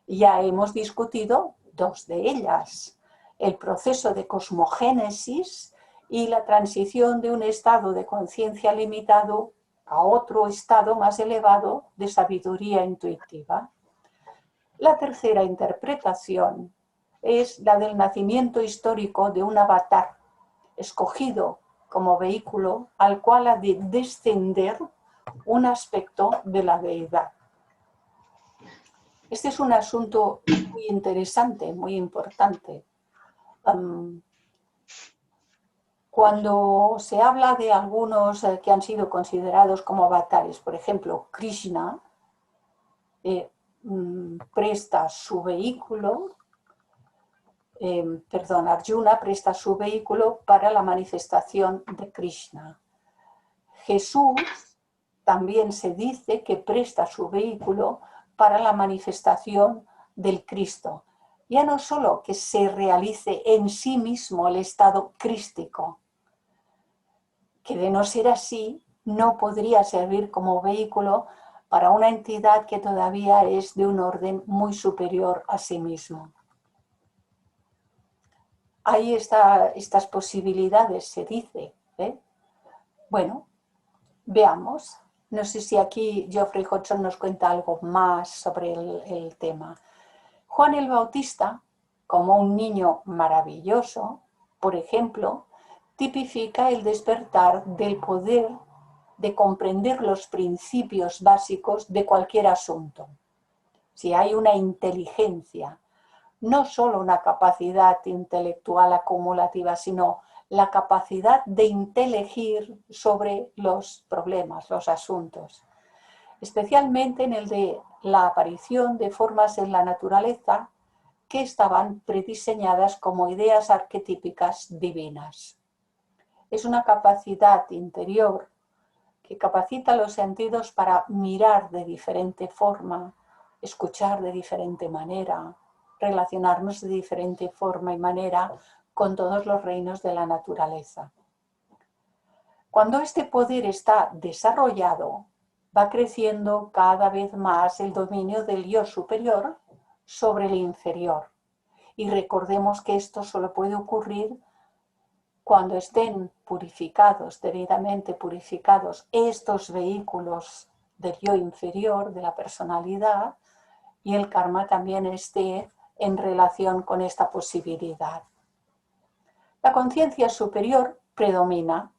Ya hemos discutido 2 de ellas: el proceso de cosmogénesis y la transición de un estado de conciencia limitado a otro estado más elevado de sabiduría intuitiva. La tercera interpretación es la del nacimiento histórico de un avatar escogido como vehículo al cual ha de descender un aspecto de la deidad. Este es un asunto muy interesante, muy importante. Cuando se habla de algunos que han sido considerados como avatares, por ejemplo, Krishna presta su vehículo, Arjuna presta su vehículo para la manifestación de Krishna. Jesús también se dice que presta su vehículo para la manifestación del Cristo. Ya no solo que se realice en sí mismo el estado crístico, que de no ser así no podría servir como vehículo para una entidad que todavía es de un orden muy superior a sí mismo. Hay estas posibilidades, se dice. Bueno, veamos. No sé si aquí Geoffrey Hodgson nos cuenta algo más sobre el tema. Juan el Bautista, como un niño maravilloso, por ejemplo, tipifica el despertar del poder de comprender los principios básicos de cualquier asunto. Si hay una inteligencia, no solo una capacidad intelectual acumulativa, sino la capacidad de inteligir sobre los problemas, los asuntos, especialmente en el de la aparición de formas en la naturaleza que estaban prediseñadas como ideas arquetípicas divinas. Es una capacidad interior que capacita los sentidos para mirar de diferente forma, escuchar de diferente manera, relacionarnos de diferente forma y manera con todos los reinos de la naturaleza. Cuando este poder está desarrollado, va creciendo cada vez más el dominio del yo superior sobre el inferior. Y recordemos que esto solo puede ocurrir cuando estén purificados, debidamente purificados, estos vehículos del yo inferior, de la personalidad, y el karma también esté en relación con esta posibilidad. La conciencia superior predomina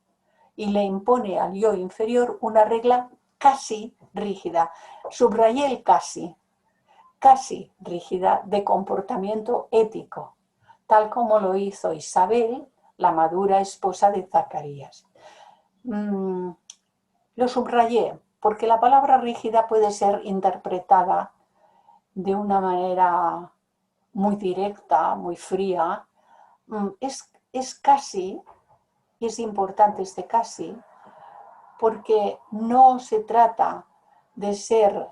y le impone al yo inferior una regla casi rígida. Subrayé el casi rígida de comportamiento ético, tal como lo hizo Isabel, la madura esposa de Zacarías. Lo subrayé porque la palabra rígida puede ser interpretada de una manera muy directa, muy fría. Es casi, y es importante este casi, porque no se trata de ser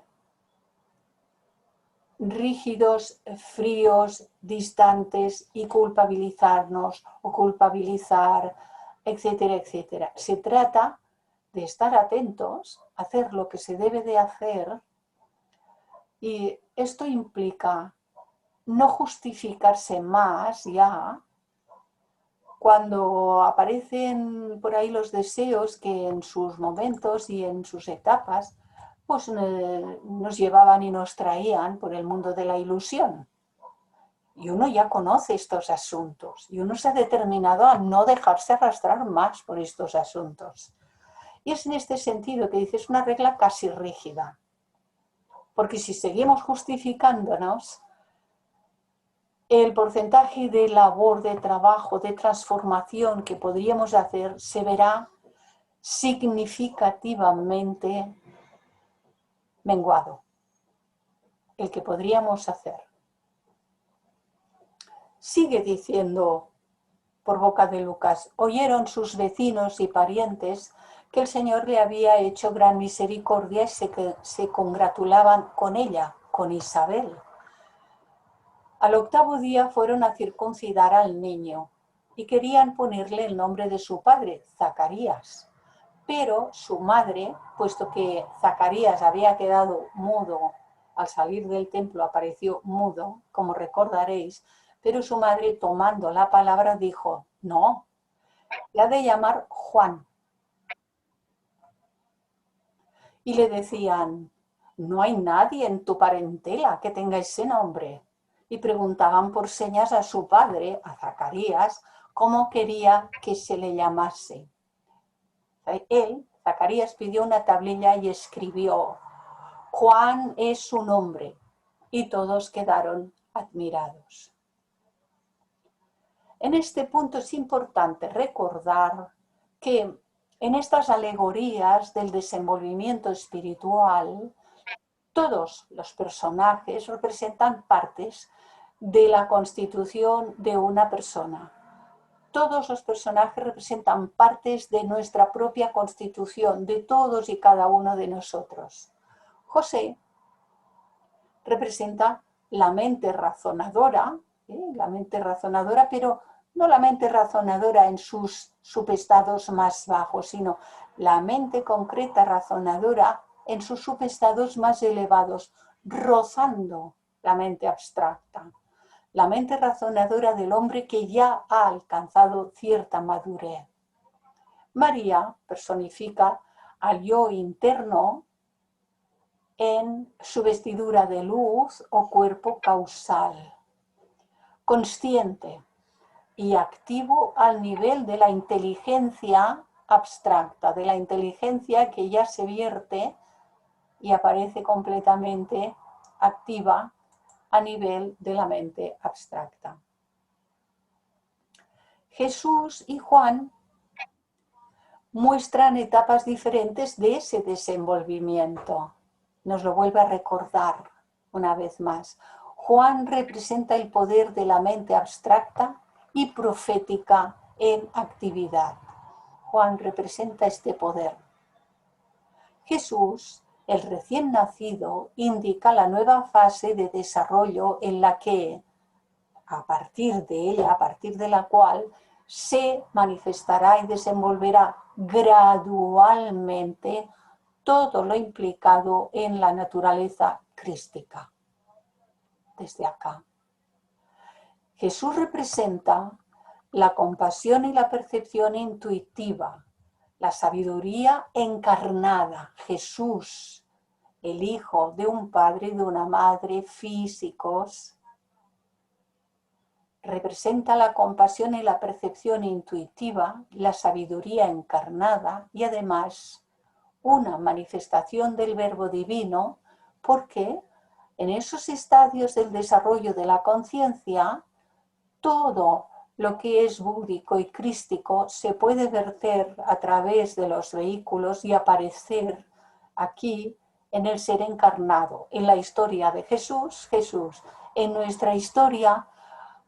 rígidos, fríos, distantes y culpabilizarnos o culpabilizar, etcétera, etcétera. Se trata de estar atentos, hacer lo que se debe de hacer, y esto implica no justificarse más ya cuando aparecen por ahí los deseos que en sus momentos y en sus etapas pues nos llevaban y nos traían por el mundo de la ilusión. Y uno ya conoce estos asuntos y uno se ha determinado a no dejarse arrastrar más por estos asuntos. Y es en este sentido que dices una regla casi rígida, porque si seguimos justificándonos, el porcentaje de labor, de trabajo, de transformación que podríamos hacer se verá significativamente menguado, el que podríamos hacer. Sigue diciendo por boca de Lucas: oyeron sus vecinos y parientes que el Señor le había hecho gran misericordia y se congratulaban con ella, con Isabel. Al 8º día fueron a circuncidar al niño y querían ponerle el nombre de su padre, Zacarías. Pero su madre, puesto que Zacarías había quedado mudo, al salir del templo apareció mudo, como recordaréis, pero su madre, tomando la palabra, dijo: no, le ha de llamar Juan. Y le decían: no hay nadie en tu parentela que tenga ese nombre. Y preguntaban por señas a su padre, a Zacarías, cómo quería que se le llamase. Él, Zacarías, pidió una tablilla y escribió: Juan es su nombre. Y todos quedaron admirados. En este punto es importante recordar que en estas alegorías del desenvolvimiento espiritual, todos los personajes representan partes de la constitución de una persona. Todos los personajes representan partes de nuestra propia constitución, de todos y cada uno de nosotros. José representa la mente razonadora, pero no la mente razonadora en sus subestados más bajos, sino la mente concreta razonadora en sus subestados más elevados, rozando la mente abstracta, la mente razonadora del hombre que ya ha alcanzado cierta madurez. María personifica al yo interno en su vestidura de luz o cuerpo causal, consciente y activo al nivel de la inteligencia abstracta, de la inteligencia que ya se vierte y aparece completamente activa a nivel de la mente abstracta. Jesús y Juan muestran etapas diferentes de ese desenvolvimiento. Nos lo vuelve a recordar una vez más. Juan representa el poder de la mente abstracta y profética en actividad. Juan representa este poder. Jesús, el recién nacido, indica la nueva fase de desarrollo en la que, a partir de ella, a partir de la cual se manifestará y desenvolverá gradualmente todo lo implicado en la naturaleza crística. Desde acá. Jesús representa la compasión y la percepción intuitiva, la sabiduría encarnada. Jesús, el hijo de un padre y de una madre físicos, representa la compasión y la percepción intuitiva, la sabiduría encarnada y además una manifestación del Verbo Divino, porque en esos estadios del desarrollo de la conciencia, todo lo que es búdico y crístico se puede verter a través de los vehículos y aparecer aquí en el ser encarnado, en la historia de Jesús, en nuestra historia,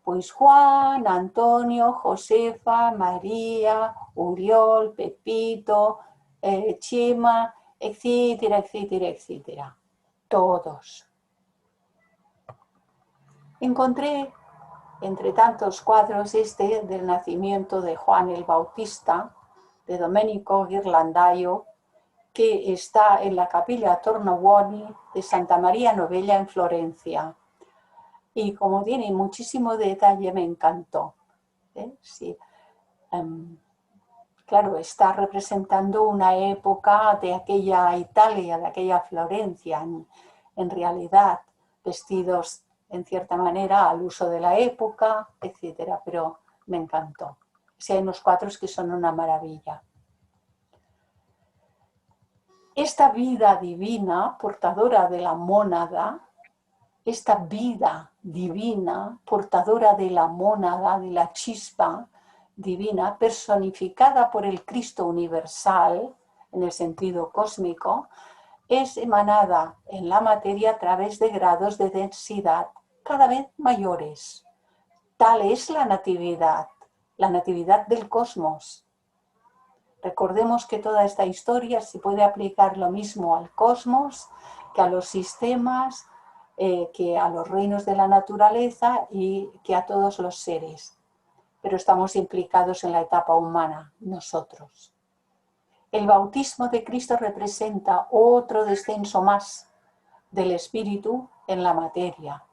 pues Juan, Antonio, Josefa, María, Uriol, Pepito, Chema, etcétera, etcétera, etcétera. Todos. Encontré entre tantos cuadros este del nacimiento de Juan el Bautista, de Domenico Ghirlandaio, que está en la Capilla Tornabuoni de Santa María Novella en Florencia. Y como tiene muchísimo detalle, me encantó. Sí. Claro, está representando una época de aquella Italia, de aquella Florencia, en realidad, vestidos en cierta manera al uso de la época, etcétera, pero me encantó. Sí, hay unos cuadros que son una maravilla. Esta vida divina, portadora de la mónada, esta vida divina, portadora de la mónada, de la chispa divina, personificada por el Cristo universal, en el sentido cósmico, es emanada en la materia a través de grados de densidad cada vez mayores. Tal es la natividad del cosmos. Recordemos que toda esta historia se puede aplicar lo mismo al cosmos que a los sistemas, que a los reinos de la naturaleza y que a todos los seres. Pero estamos implicados en la etapa humana, nosotros. El bautismo de Cristo representa otro descenso más del Espíritu en la materia.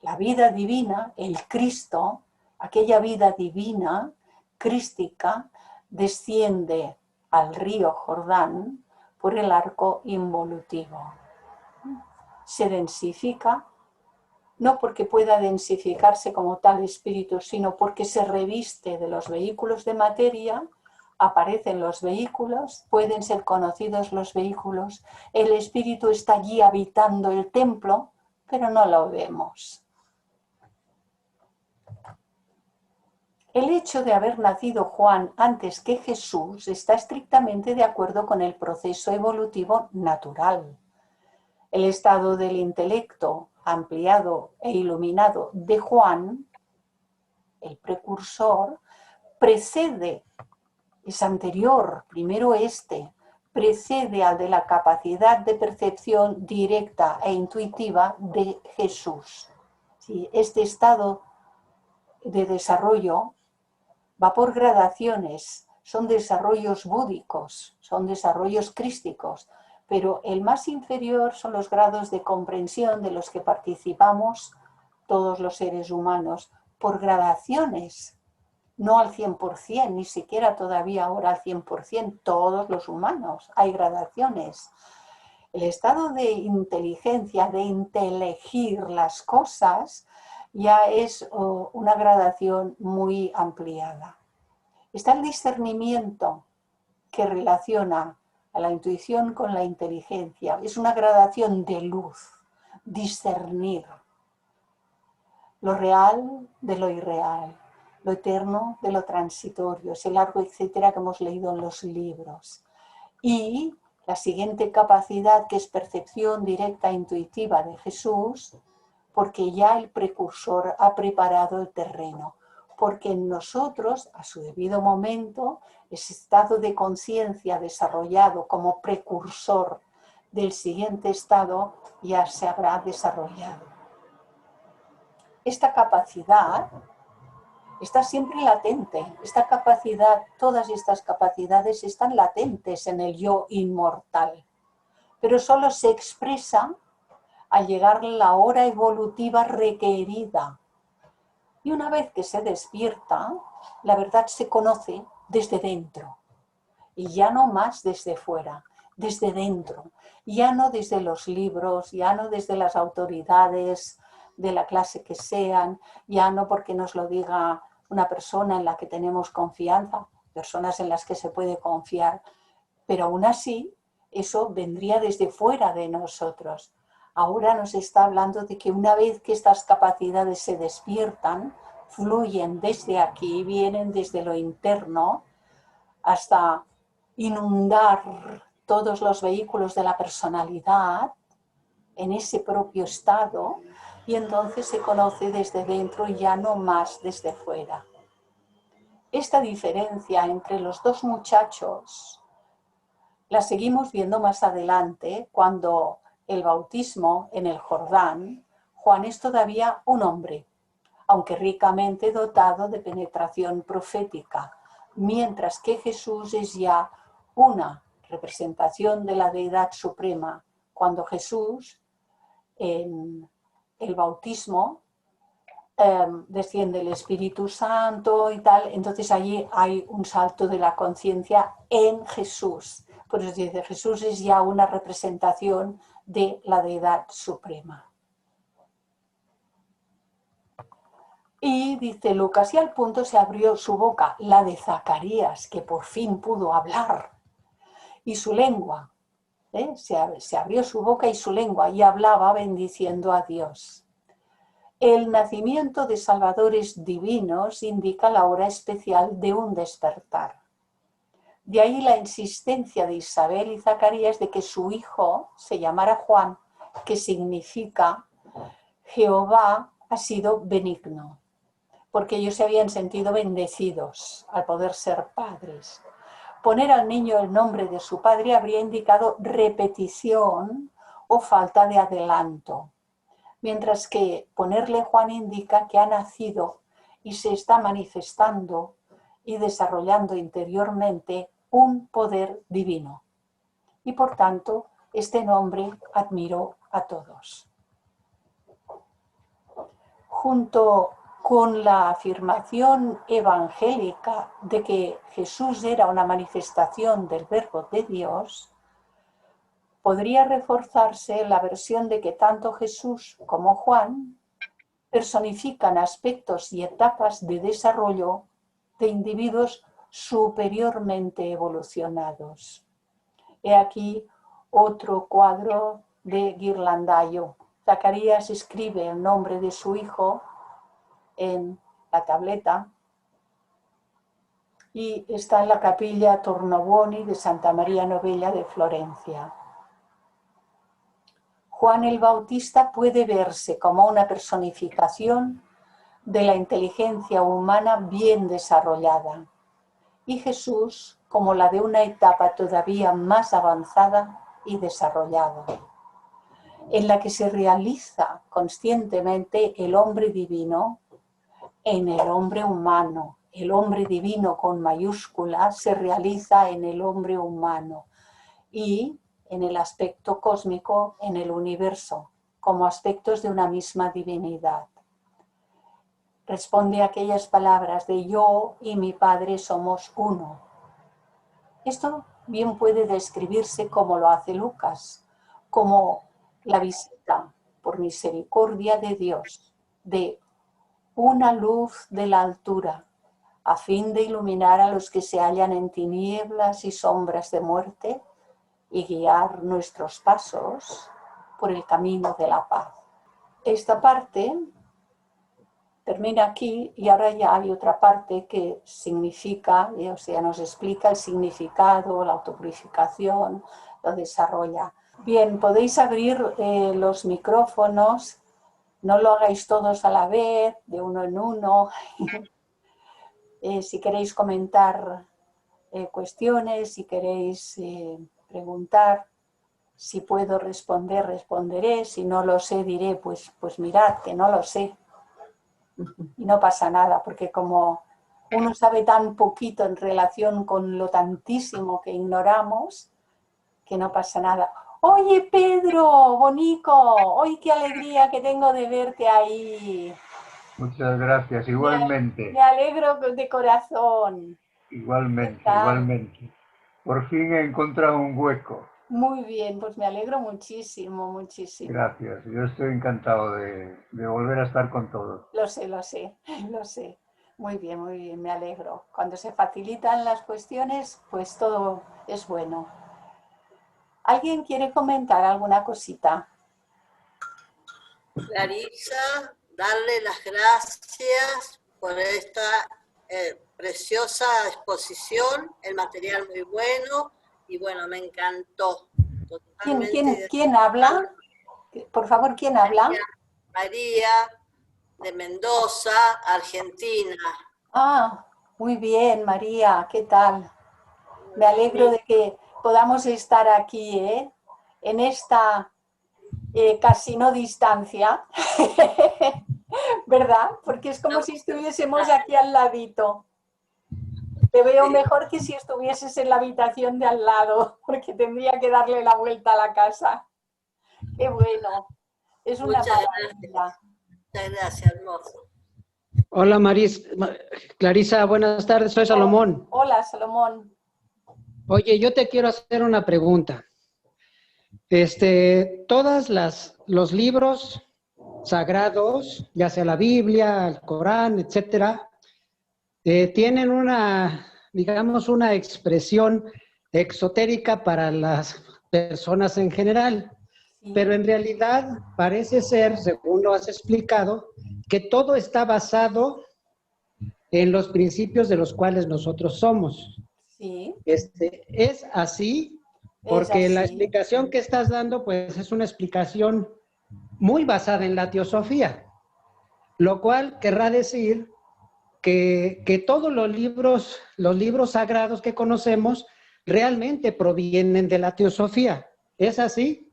La vida divina, el Cristo, aquella vida divina, crística, desciende al río Jordán por el arco involutivo. Se densifica, no porque pueda densificarse como tal espíritu, sino porque se reviste de los vehículos de materia, aparecen los vehículos, pueden ser conocidos los vehículos, el espíritu está allí habitando el templo, pero no lo vemos. El hecho de haber nacido Juan antes que Jesús está estrictamente de acuerdo con el proceso evolutivo natural. El estado del intelecto ampliado e iluminado de Juan, el precursor, precede, es anterior, primero precede al de la capacidad de percepción directa e intuitiva de Jesús. ¿Sí? Este estado de desarrollo va por gradaciones, son desarrollos búdicos, son desarrollos crísticos, pero el más inferior son los grados de comprensión de los que participamos todos los seres humanos, por gradaciones, no al 100%, ni siquiera todavía ahora al 100%, todos los humanos, hay gradaciones. El estado de inteligencia, de intelegir las cosas, ya es una gradación muy ampliada. Está el discernimiento, que relaciona a la intuición con la inteligencia. Es una gradación de luz, discernir lo real de lo irreal, lo eterno de lo transitorio, ese largo etcétera que hemos leído en los libros. Y la siguiente capacidad, que es percepción directa e intuitiva de Jesús, porque ya el precursor ha preparado el terreno, porque en nosotros, a su debido momento, ese estado de conciencia desarrollado como precursor del siguiente estado ya se habrá desarrollado. Esta capacidad está siempre latente, esta capacidad, todas estas capacidades están latentes en el yo inmortal, pero solo se expresa al llegar la hora evolutiva requerida. Y una vez que se despierta, la verdad se conoce desde dentro, y ya no más desde fuera, desde dentro, ya no desde los libros, ya no desde las autoridades de la clase que sean, ya no porque nos lo diga una persona en la que tenemos confianza, personas en las que se puede confiar, pero aún así eso vendría desde fuera de nosotros. Ahora nos está hablando de que una vez que estas capacidades se despiertan, fluyen desde aquí, vienen desde lo interno hasta inundar todos los vehículos de la personalidad en ese propio estado, y entonces se conoce desde dentro y ya no más desde fuera. Esta diferencia entre los dos muchachos la seguimos viendo más adelante cuando el bautismo en el Jordán, Juan es todavía un hombre, aunque ricamente dotado de penetración profética, mientras que Jesús es ya una representación de la deidad suprema, cuando Jesús el bautismo, desciende el Espíritu Santo y tal, entonces allí hay un salto de la conciencia en Jesús. Por eso dice, Jesús es ya una representación de la deidad suprema. Y dice Lucas, y al punto se abrió su boca, la de Zacarías, que por fin pudo hablar, y su lengua, se abrió su boca y su lengua, y hablaba bendiciendo a Dios. El nacimiento de salvadores divinos indica la hora especial de un despertar. De ahí la insistencia de Isabel y Zacarías de que su hijo se llamara Juan, que significa Jehová ha sido benigno, porque ellos se habían sentido bendecidos al poder ser padres. Poner al niño el nombre de su padre habría indicado repetición o falta de adelanto, mientras que ponerle Juan indica que ha nacido y se está manifestando y desarrollando interiormente un poder divino. Y por tanto, este nombre admiró a todos. Junto con la afirmación evangélica de que Jesús era una manifestación del Verbo de Dios, podría reforzarse la versión de que tanto Jesús como Juan personifican aspectos y etapas de desarrollo de individuos superiormente evolucionados. He aquí otro cuadro de Ghirlandaio. Zacarías escribe el nombre de su hijo en la tableta y está en la capilla Tornabuoni de Santa María Novella de Florencia. Juan el Bautista puede verse como una personificación de la inteligencia humana bien desarrollada y Jesús como la de una etapa todavía más avanzada y desarrollada, en la que se realiza conscientemente el hombre divino en el hombre humano. El hombre divino con mayúscula se realiza en el hombre humano y en el aspecto cósmico en el universo, como aspectos de una misma divinidad. Responde a aquellas palabras de yo y mi Padre somos uno. Esto bien puede describirse como lo hace Lucas, como la visita por misericordia de Dios de una luz de la altura, a fin de iluminar a los que se hallan en tinieblas y sombras de muerte y guiar nuestros pasos por el camino de la paz. Esta parte termina aquí y ahora ya hay otra parte que significa, o sea, nos explica el significado, la autopurificación, lo desarrolla. Bien, podéis abrir los micrófonos, no lo hagáis todos a la vez, de uno en uno. Si queréis comentar cuestiones, si queréis preguntar, si puedo responder, responderé, si no lo sé, diré, pues mirad, que no lo sé. Y no pasa nada, porque como uno sabe tan poquito en relación con lo tantísimo que ignoramos, que no pasa nada. Oye, Pedro, Bonico, hoy qué alegría que tengo de verte ahí.
Muchas gracias, igualmente.
Me alegro de corazón.
Igualmente, igualmente. Por fin he encontrado un hueco.
Muy bien, pues me alegro muchísimo, muchísimo.
Gracias, yo estoy encantado de volver a estar con todos.
Lo sé, lo sé, lo sé. Muy bien, me alegro. Cuando se facilitan las cuestiones, pues todo es bueno. ¿Alguien quiere comentar alguna cosita?
Clarisa, darle las gracias por esta preciosa exposición, el material muy bueno y bueno, me encantó.
¿Quién habla? Por favor, ¿quién habla?
María de Mendoza, Argentina.
Ah, muy bien, María, ¿qué tal? Me alegro de que podamos estar aquí, en esta casi no distancia, ¿verdad? Porque es como si estuviésemos aquí al ladito. Te veo mejor que si estuvieses en la habitación de al lado, porque tendría que darle la vuelta a la casa. Qué bueno. Es una maravilla.
Muchas gracias, hermoso.
Hola Clarisa, buenas tardes, soy Salomón.
Hola, Salomón.
Oye, yo te quiero hacer una pregunta. Todos los libros sagrados, ya sea la Biblia, el Corán, etcétera, tienen digamos, una expresión exotérica para las personas en general.
Sí.
Pero en realidad parece ser, según lo has explicado, que todo está basado en los principios de los cuales nosotros somos.
Sí.
Es así, porque la explicación que estás dando, pues es una explicación muy basada en la teosofía, lo cual querrá decir que todos los libros sagrados que conocemos realmente provienen de la teosofía. ¿Es así?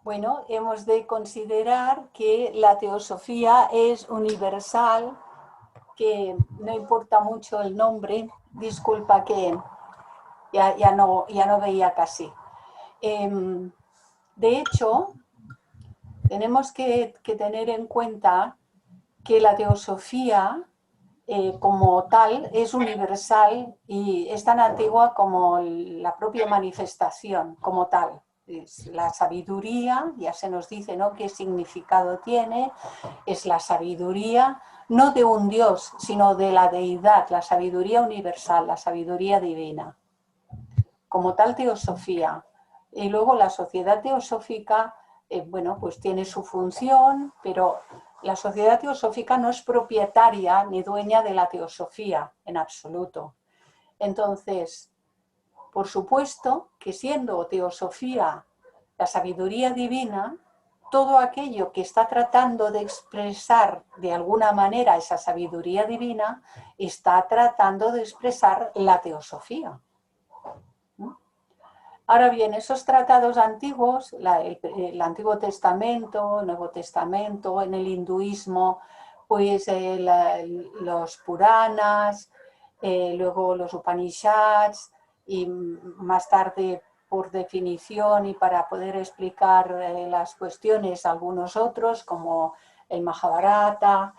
Bueno, hemos de considerar que la teosofía es universal, que no importa mucho el nombre, disculpa que ya no veía casi. De hecho, tenemos que tener en cuenta que la teosofía como tal es universal y es tan antigua como la propia manifestación como tal. Es la sabiduría, ya se nos dice, ¿no?, qué significado tiene, es la sabiduría no de un Dios, sino de la deidad, la sabiduría universal, la sabiduría divina. Como tal teosofía. Y luego la sociedad teosófica, bueno, pues tiene su función, pero la sociedad teosófica no es propietaria ni dueña de la teosofía en absoluto. Entonces, por supuesto que siendo teosofía la sabiduría divina, todo aquello que está tratando de expresar de alguna manera esa sabiduría divina, está tratando de expresar la teosofía. Ahora bien, esos tratados antiguos, el Antiguo Testamento, el Nuevo Testamento, en el hinduismo, pues los Puranas, luego los Upanishads y más tarde, por definición y para poder explicar las cuestiones, algunos otros como el Mahabharata,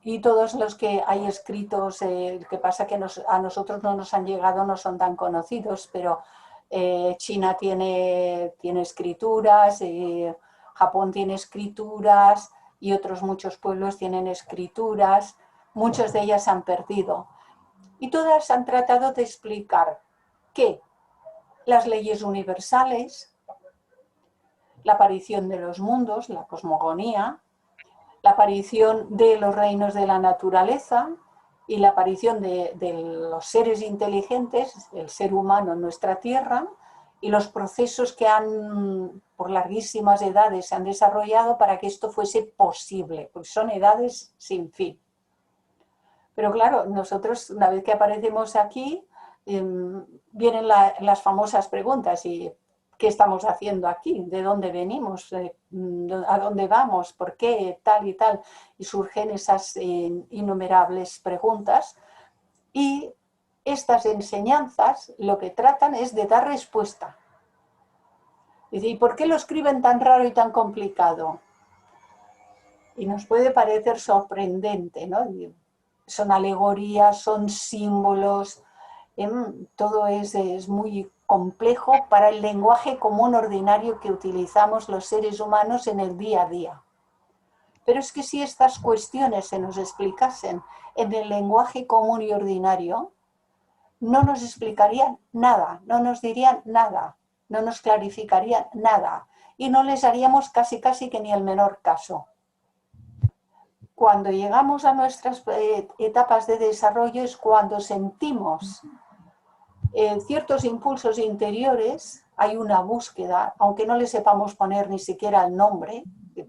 y todos los que hay escritos, que pasa que a nosotros no nos han llegado, no son tan conocidos, pero China tiene escrituras, Japón tiene escrituras y otros muchos pueblos tienen escrituras, muchas de ellas se han perdido. Y todas han tratado de explicar que las leyes universales, la aparición de los mundos, la cosmogonía, la aparición de los reinos de la naturaleza y la aparición de los seres inteligentes, el ser humano en nuestra Tierra, y los procesos que por larguísimas edades se han desarrollado para que esto fuese posible, porque son edades sin fin. Pero claro, nosotros una vez que aparecemos aquí, vienen las famosas preguntas, ¿y qué estamos haciendo aquí? ¿De dónde venimos? ¿A dónde vamos? ¿Por qué? Tal y tal. Y surgen esas innumerables preguntas. Y estas enseñanzas lo que tratan es de dar respuesta. ¿Y por qué lo escriben tan raro y tan complicado? Y nos puede parecer sorprendente, ¿no? Son alegorías, son símbolos, todo es muy complejo para el lenguaje común ordinario que utilizamos los seres humanos en el día a día. Pero es que si estas cuestiones se nos explicasen en el lenguaje común y ordinario, no nos explicarían nada, no nos dirían nada, no nos clarificarían nada y no les haríamos casi que ni el menor caso. Cuando llegamos a nuestras etapas de desarrollo es cuando sentimos ciertos impulsos interiores, hay una búsqueda, aunque no le sepamos poner ni siquiera el nombre,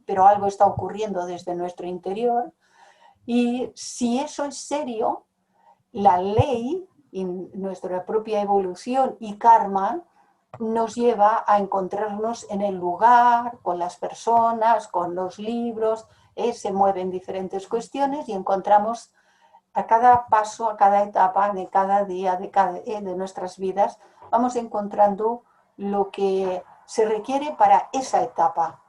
pero algo está ocurriendo desde nuestro interior, y si eso es serio, la ley, nuestra propia evolución y karma, nos lleva a encontrarnos en el lugar, con las personas, con los libros, se mueven diferentes cuestiones y encontramos a cada paso, a cada etapa de cada día, de nuestras vidas, vamos encontrando lo que se requiere para esa etapa.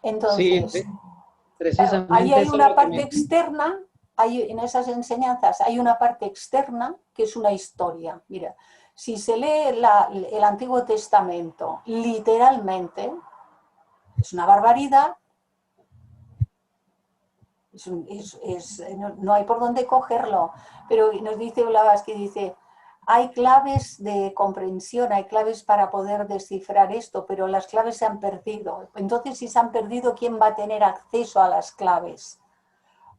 Entonces,
sí,
claro, ahí
precisamente
hay
eso es
una
lo que
parte
me...
externa, en esas enseñanzas hay una parte externa que es una historia. Mira, si se lee el Antiguo Testamento literalmente, es una barbaridad, no hay por dónde cogerlo, pero nos dice Blavatsky, dice, hay claves de comprensión, hay claves para poder descifrar esto, pero las claves se han perdido. Entonces, si se han perdido, ¿quién va a tener acceso a las claves?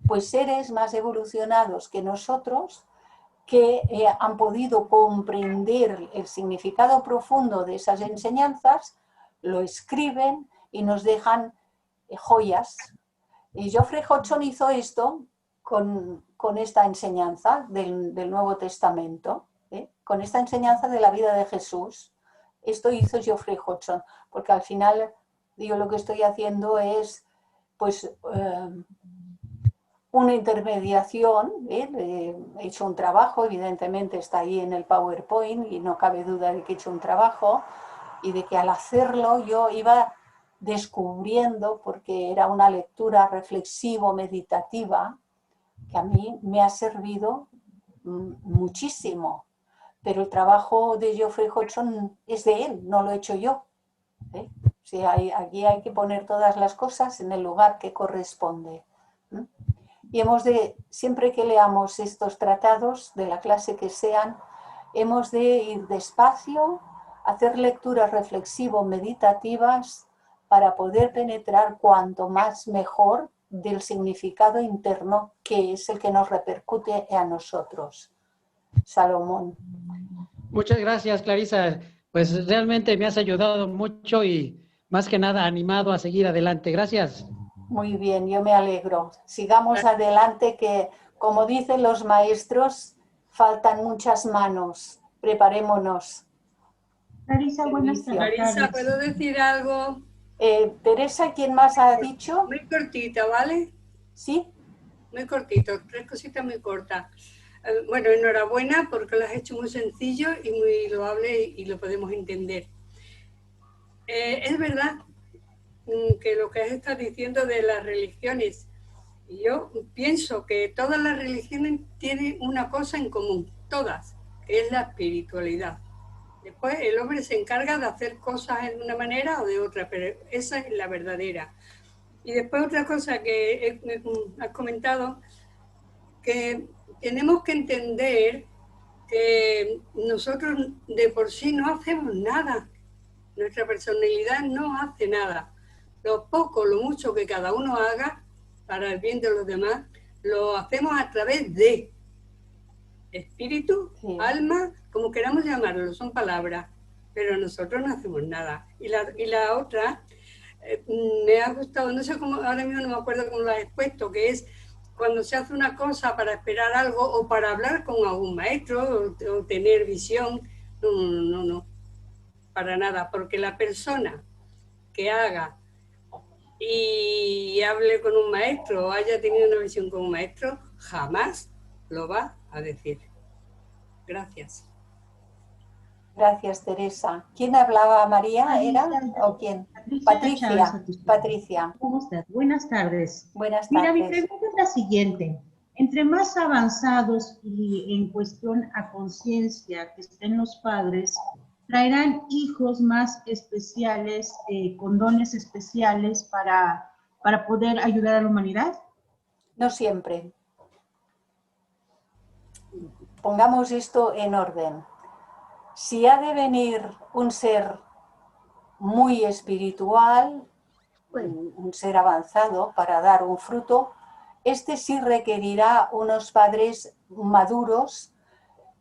Pues seres más evolucionados que nosotros, que han podido comprender el significado profundo de esas enseñanzas, lo escriben y nos dejan joyas. Y Geoffrey Hodgson hizo esto con esta enseñanza del Nuevo Testamento, con esta enseñanza de la vida de Jesús. Esto hizo Geoffrey Hodgson, porque al final yo lo que estoy haciendo es pues una intermediación, he hecho un trabajo, evidentemente está ahí en el PowerPoint y no cabe duda de que he hecho un trabajo y de que al hacerlo yo iba descubriendo, porque era una lectura reflexivo-meditativa, que a mí me ha servido muchísimo. Pero el trabajo de Geoffrey Hodgson es de él, no lo he hecho yo. O sea, aquí hay que poner todas las cosas en el lugar que corresponde. Y siempre que leamos estos tratados, de la clase que sean, hemos de ir despacio, hacer lecturas reflexivo-meditativas para poder penetrar cuanto más mejor del significado interno, que es el que nos repercute a nosotros. Salomón.
Muchas gracias, Clarisa. Pues realmente me has ayudado mucho y más que nada animado a seguir adelante. Gracias.
Muy bien, yo me alegro. Sigamos adelante, que como dicen los maestros, faltan muchas manos. Preparémonos.
Clarisa, buenas tardes.
Clarisa, ¿puedo decir algo?
Teresa, ¿quién más ha dicho?
Muy cortita, ¿vale?
Sí.
Muy cortito, 3 cositas muy cortas. Bueno, enhorabuena porque lo has hecho muy sencillo y muy loable y lo podemos entender. Es verdad que lo que has estado diciendo de las religiones, yo pienso que todas las religiones tienen una cosa en común, todas, que es la espiritualidad. Después el hombre se encarga de hacer cosas de una manera o de otra, pero esa es la verdadera. Y después otra cosa que has comentado, que tenemos que entender que nosotros de por sí no hacemos nada. Nuestra personalidad no hace nada. Lo poco, lo mucho que cada uno haga para el bien de los demás, lo hacemos a través de espíritu, sí, alma, como queramos llamarlo, son palabras, pero nosotros no hacemos nada. Y la otra, me ha gustado, no sé cómo, ahora mismo no me acuerdo cómo lo has expuesto, que es cuando se hace una cosa para esperar algo o para hablar con algún maestro o tener visión. No, para nada, porque la persona que haga y hable con un maestro o haya tenido una visión con un maestro, jamás lo va a decir. Gracias.
Gracias, Teresa. ¿Quién hablaba, María? ¿Era? ¿O quién? Patricia. Patricia.
¿Cómo estás? Buenas tardes.
Buenas tardes.
Mira, mi pregunta es la siguiente. Entre más avanzados y en cuestión a conciencia que estén los padres, ¿traerán hijos más especiales, con dones especiales para poder ayudar a la humanidad?
No siempre. Pongamos esto en orden. Si ha de venir un ser muy espiritual, un ser avanzado para dar un fruto, este sí requerirá unos padres maduros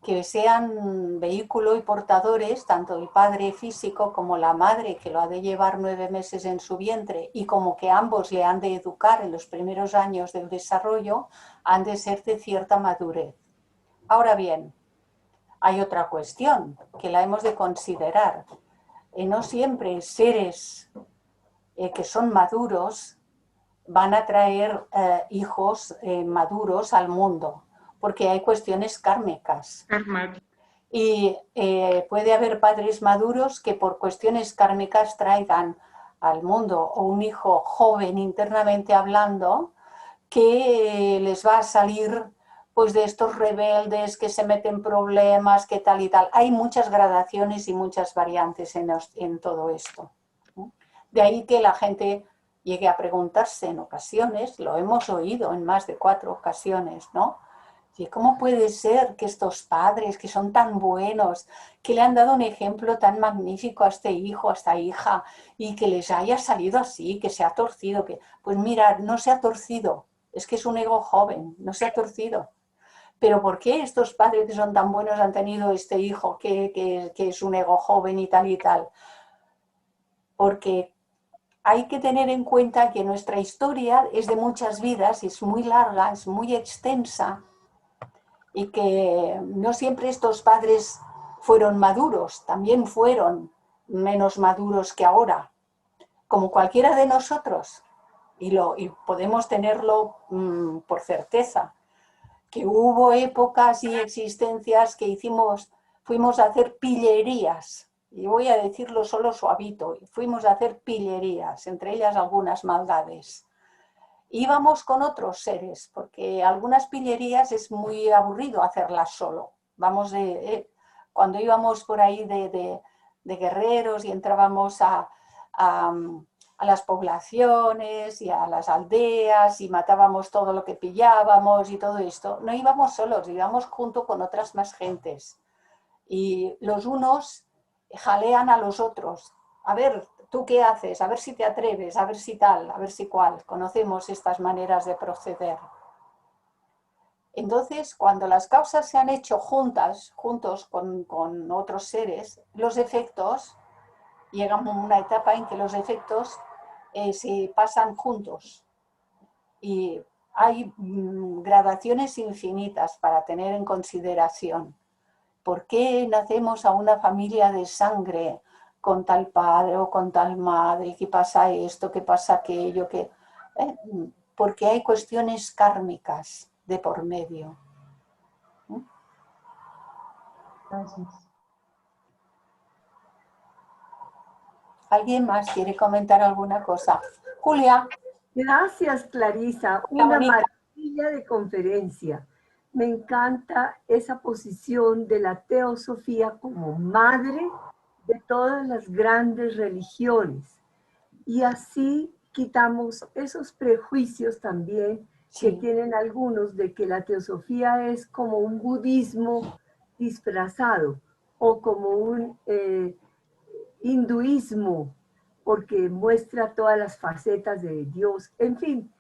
que sean vehículo y portadores, tanto el padre físico como la madre, que lo ha de llevar 9 meses en su vientre, y como que ambos le han de educar en los primeros años del desarrollo, han de ser de cierta madurez. Ahora bien, hay otra cuestión que la hemos de considerar. No siempre seres que son maduros van a traer hijos maduros al mundo, porque hay cuestiones kármicas. Y puede haber padres maduros que por cuestiones kármicas traigan al mundo, o un hijo joven internamente hablando, que les va a salir pues de estos rebeldes que se meten problemas, que tal y tal. Hay muchas gradaciones y muchas variantes en todo esto, ¿no? De ahí que la gente llegue a preguntarse en ocasiones, lo hemos oído en más de 4 ocasiones, ¿no? ¿Y cómo puede ser que estos padres que son tan buenos, que le han dado un ejemplo tan magnífico a este hijo, a esta hija, y que les haya salido así, que se ha torcido? Que, pues mira, no se ha torcido, es que es un ego joven, no se ha torcido. Pero ¿por qué estos padres que son tan buenos han tenido este hijo que es un ego joven y tal y tal? Porque hay que tener en cuenta que nuestra historia es de muchas vidas, es muy larga, es muy extensa, y que no siempre estos padres fueron maduros, también fueron menos maduros que ahora, como cualquiera de nosotros, y podemos tenerlo por certeza, que hubo épocas y existencias que fuimos a hacer pillerías, y voy a decirlo solo suavito, fuimos a hacer pillerías, entre ellas algunas maldades. Íbamos con otros seres, porque algunas pillerías es muy aburrido hacerlas solo. Cuando íbamos por ahí de guerreros y entrábamos a las poblaciones y a las aldeas y matábamos todo lo que pillábamos y todo esto, no íbamos solos, íbamos junto con otras más gentes. Y los unos jalean a los otros. A ver, ¿tú qué haces? A ver si te atreves, a ver si tal, a ver si cual. Conocemos estas maneras de proceder. Entonces, cuando las causas se han hecho juntos con otros seres, los efectos, llegamos a una etapa en que los efectos se pasan juntos. Y hay gradaciones infinitas para tener en consideración. ¿Por qué nacemos a una familia de sangre con tal padre o con tal madre? ¿Qué pasa esto? ¿Qué pasa aquello? Porque hay cuestiones kármicas de por medio.
Gracias.
¿Alguien más quiere comentar alguna cosa? Julia.
Gracias, Clarisa. Una maravilla de conferencia. Me encanta esa posición de la teosofía como madre de todas las grandes religiones. Y así quitamos esos prejuicios también que tienen algunos de que la teosofía es como un budismo disfrazado o como un hinduismo porque muestra todas las facetas de Dios. En fin,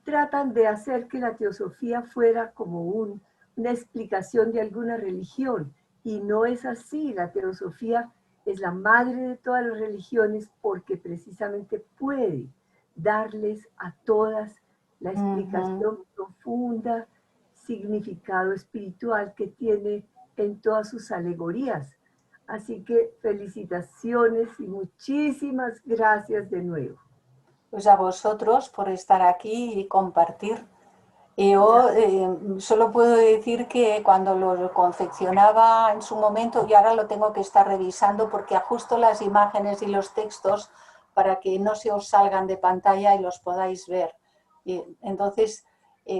tratan de hacer que la teosofía fuera como una explicación de alguna religión. Y no es así. La teosofía es la madre de todas las religiones porque precisamente puede darles a todas la explicación profunda, significado espiritual que tiene en todas sus alegorías. Así que felicitaciones y muchísimas gracias de nuevo.
Pues a vosotros por estar aquí y compartir. Yo solo puedo decir que cuando lo confeccionaba en su momento, y ahora lo tengo que estar revisando porque ajusto las imágenes y los textos para que no se os salgan de pantalla y los podáis ver. Y entonces,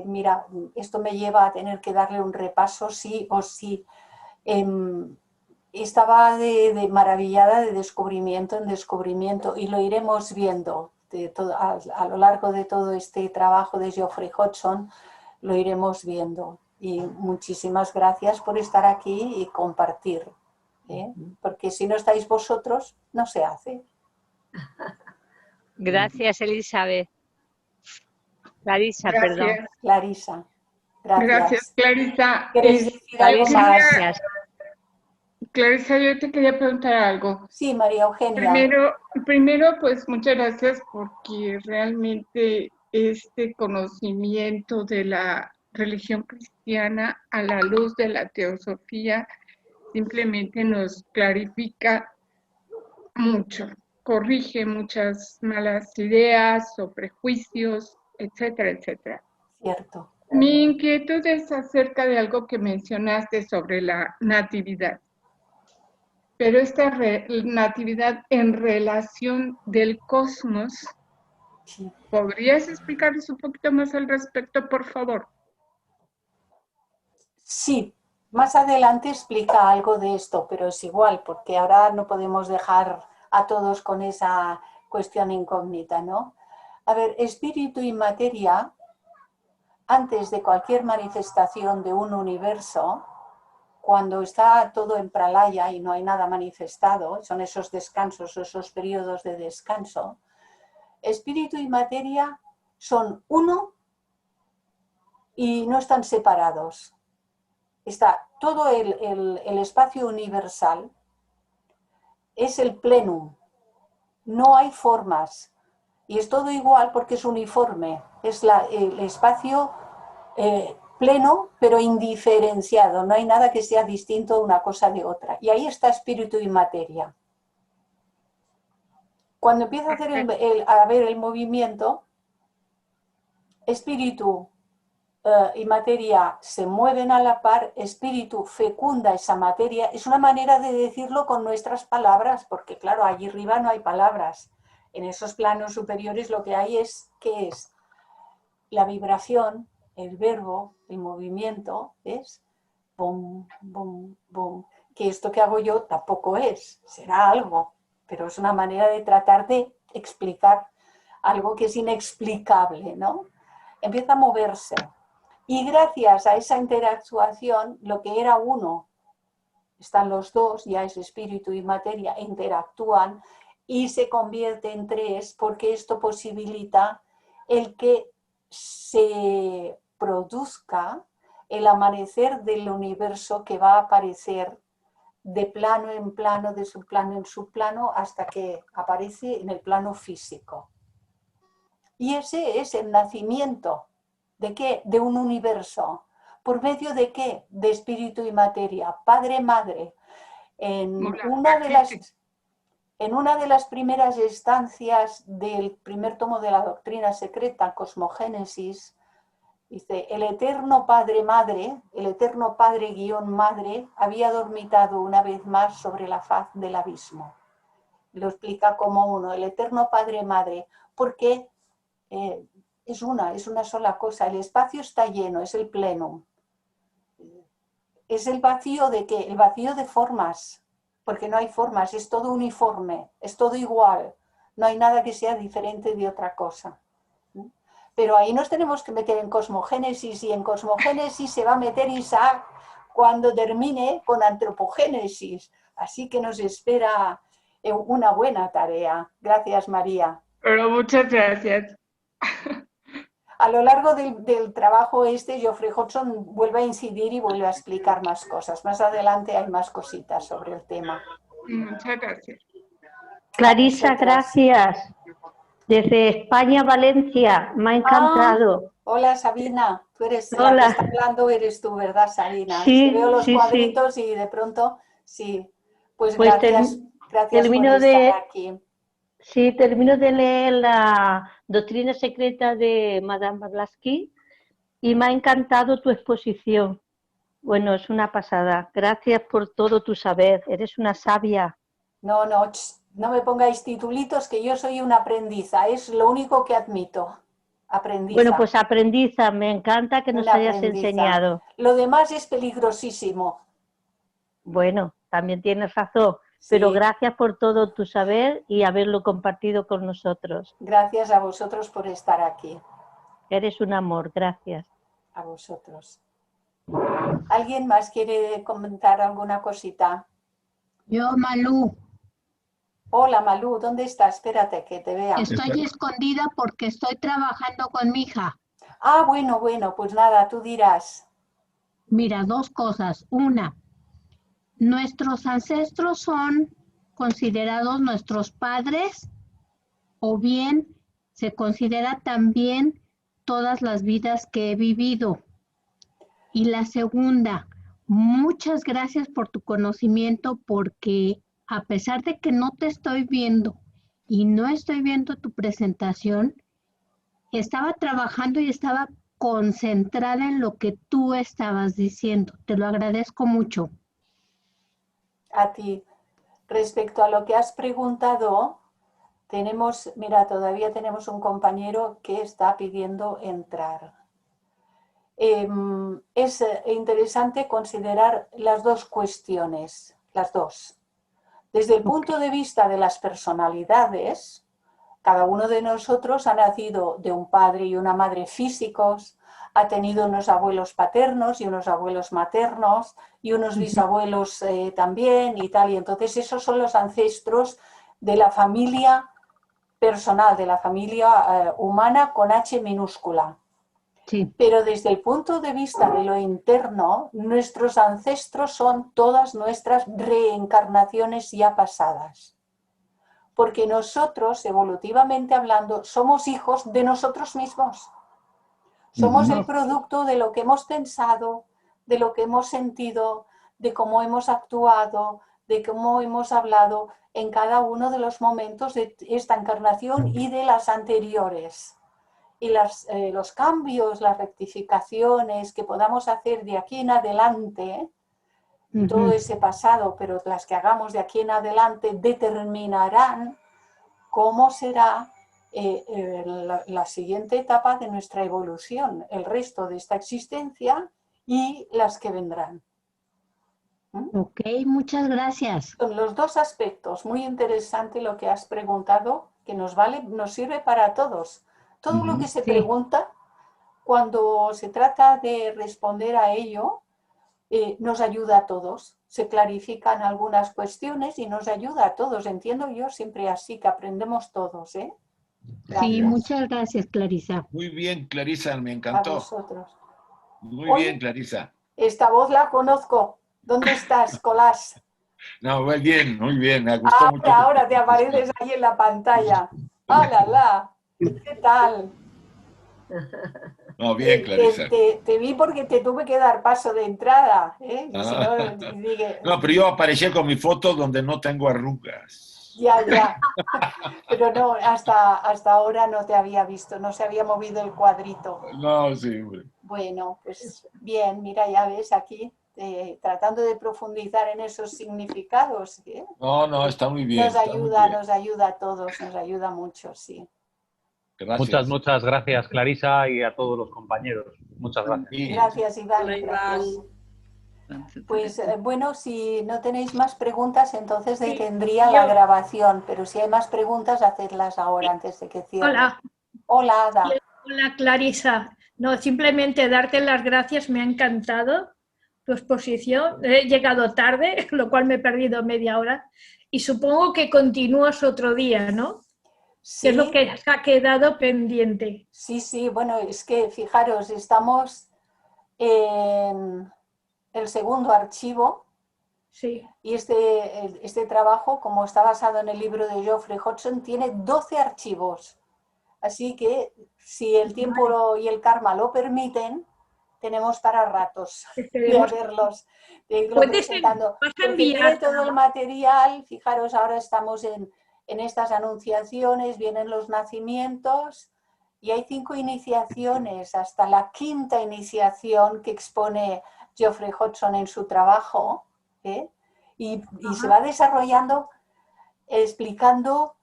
mira, esto me lleva a tener que darle un repaso sí o sí. Estaba de maravillada de descubrimiento en descubrimiento y lo iremos viendo a lo largo de todo este trabajo de Geoffrey Hodgson, lo iremos viendo. Y muchísimas gracias por estar aquí y compartir, porque si no estáis vosotros, no se hace.
Gracias, Elizabeth. Clarisa,
Gracias.
perdón.
Clarisa. Gracias.
Gracias, Clarisa.
¿Queréis decir algo más?
Gracias.
Clarisa, yo te quería preguntar algo.
Sí, María Eugenia.
Primero, pues muchas gracias porque realmente este conocimiento de la religión cristiana a la luz de la teosofía simplemente nos clarifica mucho, corrige muchas malas ideas o prejuicios, etcétera, etcétera.
Cierto.
Mi inquietud es acerca de algo que mencionaste sobre la natividad. pero esta natividad en relación del cosmos,
Sí.
¿podrías explicarnos un poquito más al respecto, por favor?
Sí, más adelante explica algo de esto, pero es igual, porque ahora no podemos dejar a todos con esa cuestión incógnita, ¿no? A ver, espíritu y materia, antes de cualquier manifestación de un universo, cuando está todo en pralaya y no hay nada manifestado, son esos descansos, esos periodos de descanso, espíritu y materia son uno y no están separados. Está todo el espacio universal, es el plenum, no hay formas, y es todo igual porque es uniforme, es el espacio pleno pero indiferenciado, no hay nada que sea distinto una cosa de otra, y ahí está espíritu y materia. Cuando empieza a haber el movimiento, espíritu y materia se mueven a la par, espíritu fecunda esa materia, es una manera de decirlo con nuestras palabras, porque claro, allí arriba no hay palabras, en esos planos superiores lo que hay es, ¿qué es? La vibración, el verbo, el movimiento, es bum, bum, bum, que esto que hago yo tampoco es, será algo, pero es una manera de tratar de explicar algo que es inexplicable, ¿no? Empieza a moverse. Y gracias a esa interactuación, lo que era uno, están los dos, ya es espíritu y materia, interactúan y se convierte en tres, porque esto posibilita el que se produzca el amanecer del universo que va a aparecer de plano en plano, de subplano en subplano, hasta que aparece en el plano físico. Y ese es el nacimiento. ¿De qué? De un universo. ¿Por medio de qué? De espíritu y materia. Padre, madre. En una de las primeras estancias del primer tomo de la doctrina secreta, Cosmogénesis, dice, el eterno Padre Madre, el eterno Padre guión Madre, había dormitado una vez más sobre la faz del abismo. Lo explica como uno, el eterno Padre Madre, porque es una sola cosa, el espacio está lleno, es el plenum. Es el vacío de qué? El vacío de formas, porque no hay formas, es todo uniforme, es todo igual, no hay nada que sea diferente de otra cosa. Pero ahí nos tenemos que meter en cosmogénesis, y en cosmogénesis se va a meter Isaac cuando termine con antropogénesis, así que nos espera una buena tarea. Gracias, María.
Pero muchas gracias.
A lo largo del trabajo Geoffrey Hodgson vuelve a incidir y vuelve a explicar más cosas. Más adelante hay más cositas sobre el tema.
Muchas gracias.
Clarisa, gracias. Desde España, Valencia, me ha encantado.
Hola, Sabina. Tú eres la que está hablando, eres tú, ¿verdad, Sabina?
Sí,
es que veo los cuadritos y de pronto, sí. Pues gracias, gracias por estar aquí.
Sí, termino de leer la doctrina secreta de Madame Blavatsky y me ha encantado tu exposición. Bueno, es una pasada. Gracias por todo tu saber. Eres una sabia.
No me pongáis titulitos, que yo soy una aprendiza. Es lo único que admito. Aprendiza.
Bueno, pues aprendiza. Me encanta que nos hayas enseñado.
Lo demás es peligrosísimo.
Bueno, también tienes razón.
Sí.
Pero gracias por todo tu saber y haberlo compartido con nosotros.
Gracias a vosotros por estar aquí.
Eres un amor, gracias.
A vosotros. ¿Alguien más quiere comentar alguna cosita?
Yo, Malú.
Hola, Malú, ¿dónde estás? Espérate que te vea.
Estoy escondida porque estoy trabajando con mi hija.
Ah, bueno, pues nada, tú dirás.
Mira, dos cosas. Una, ¿nuestros ancestros son considerados nuestros padres o bien se considera también todas las vidas que he vivido? Y la segunda, muchas gracias por tu conocimiento, porque a pesar de que no te estoy viendo y no estoy viendo tu presentación, estaba trabajando y estaba concentrada en lo que tú estabas diciendo. Te lo agradezco mucho.
A ti. Respecto a lo que has preguntado, mira, todavía tenemos un compañero que está pidiendo entrar. Es interesante considerar las dos cuestiones, las dos. Desde el punto de vista de las personalidades, cada uno de nosotros ha nacido de un padre y una madre físicos, ha tenido unos abuelos paternos y unos abuelos maternos y unos bisabuelos también y tal. Y entonces esos son los ancestros de la familia personal, de la familia humana con H minúscula.
Sí.
Pero desde el punto de vista de lo interno, nuestros ancestros son todas nuestras reencarnaciones ya pasadas. Porque nosotros, evolutivamente hablando, somos hijos de nosotros mismos. Somos el producto de lo que hemos pensado, de lo que hemos sentido, de cómo hemos actuado, de cómo hemos hablado en cada uno de los momentos de esta encarnación y de las anteriores. Y los cambios, las rectificaciones que podamos hacer de aquí en adelante, todo ese pasado, pero las que hagamos de aquí en adelante determinarán cómo será la siguiente etapa de nuestra evolución, el resto de esta existencia y las que vendrán.
Ok, muchas gracias.
Son los dos aspectos, muy interesante lo que has preguntado, que nos sirve para todos. Todo lo que se pregunta, cuando se trata de responder a ello, nos ayuda a todos. Se clarifican algunas cuestiones y nos ayuda a todos. Entiendo yo siempre así, que aprendemos todos, ¿eh?
Sí, muchas gracias, Clarisa.
Muy bien, Clarisa, me
A
encantó.
vosotros.
Muy bien, Clarisa.
Esta voz la conozco. ¿Dónde estás, Colás?
No, muy bien, me gustó mucho.
Ahora te apareces ahí en la pantalla. ¡Hala! ¿Qué tal?
No, bien, Clarisa.
Te vi porque te tuve que dar paso de entrada, ¿eh? Si no,
no, pero yo aparecí con mi foto donde no tengo arrugas.
Ya. Pero no, hasta ahora no te había visto, no se había movido el cuadrito.
No, sí, hombre.
Bueno, pues bien, mira, ya ves aquí, tratando de profundizar en esos significados. ¿Eh?
No, está muy bien.
Nos ayuda a todos, nos ayuda mucho, sí.
Gracias. Muchas gracias, Clarisa, y a todos los compañeros. Muchas gracias.
Gracias, Iván. Gracias. Pues bueno, si no tenéis más preguntas, entonces detendría la grabación, pero si hay más preguntas, hacedlas ahora antes de que cierre. Hola, Ada.
Hola, Clarisa. No, simplemente darte las gracias, me ha encantado tu exposición. He llegado tarde, lo cual me he perdido media hora, y supongo que continúas otro día, ¿no?
Sí.
Que es lo que ha quedado pendiente.
Sí, bueno, es que fijaros, estamos en el segundo archivo.
Sí.
Y este trabajo, como está basado en el libro de Geoffrey Hodgson, tiene 12 archivos. Así que si el tiempo y el karma lo permiten, tenemos para ratos de verlos, de irlo presentando. Porque tiene todo el material, fijaros, ahora estamos en estas anunciaciones, vienen los nacimientos y hay 5 iniciaciones, hasta la 5ª iniciación que expone Geoffrey Hodgson en su trabajo, y se va desarrollando, explicando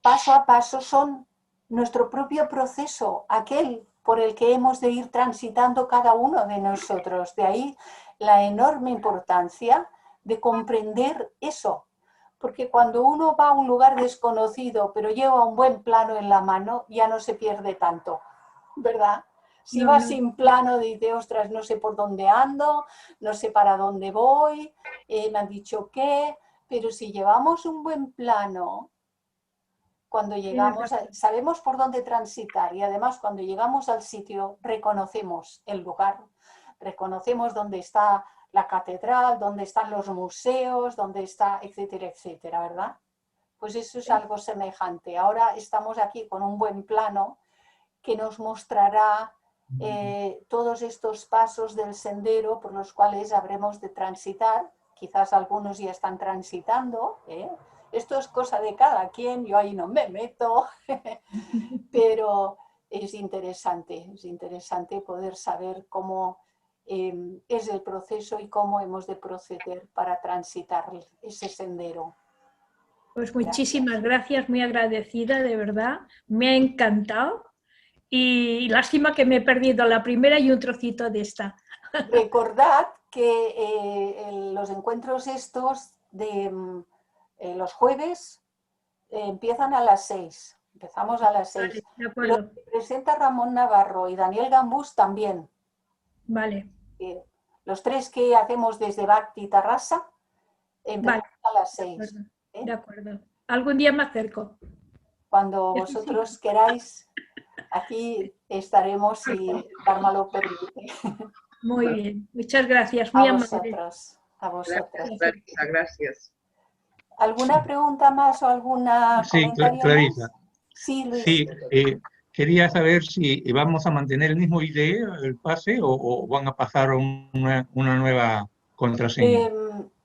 paso a paso, son nuestro propio proceso, aquel por el que hemos de ir transitando cada uno de nosotros. De ahí la enorme importancia de comprender eso, porque cuando uno va a un lugar desconocido, pero lleva un buen plano en la mano, ya no se pierde tanto, ¿verdad? Si vas sin plano, dice, ostras, no sé por dónde ando, no sé para dónde voy, me han dicho qué, pero si llevamos un buen plano, cuando llegamos, sabemos por dónde transitar y además cuando llegamos al sitio reconocemos el lugar, reconocemos dónde está la catedral, dónde están los museos, dónde está, etcétera, etcétera, ¿verdad? Pues eso es algo semejante. Ahora estamos aquí con un buen plano que nos mostrará todos estos pasos del sendero por los cuales habremos de transitar. Quizás algunos ya están transitando, Esto es cosa de cada quien, yo ahí no me meto, pero es interesante poder saber cómo es el proceso y cómo hemos de proceder para transitar ese sendero.
Pues muchísimas gracias, muy agradecida, de verdad. Me ha encantado. Y lástima que me he perdido la primera y un trocito de esta.
Recordad que los encuentros estos de los jueves empiezan a las 6. Empezamos a las 6.
Vale, de acuerdo.
Los que presenta Ramón Navarro y Daniel Gambús también.
Vale.
Los 3 que hacemos desde Bhakti Tarrasa empezamos a las 6.
De acuerdo. Algún día me acerco.
Cuando vosotros queráis, aquí estaremos si Dharma lo permite.
Muy bien, muchas gracias, muy amable.
A vosotros.
Gracias.
¿Alguna pregunta más o alguna comentario
Clarisa.
más? Sí, Luis.
Sí, quería saber si vamos a mantener el mismo ID, el pase, o van a pasar una nueva contraseña.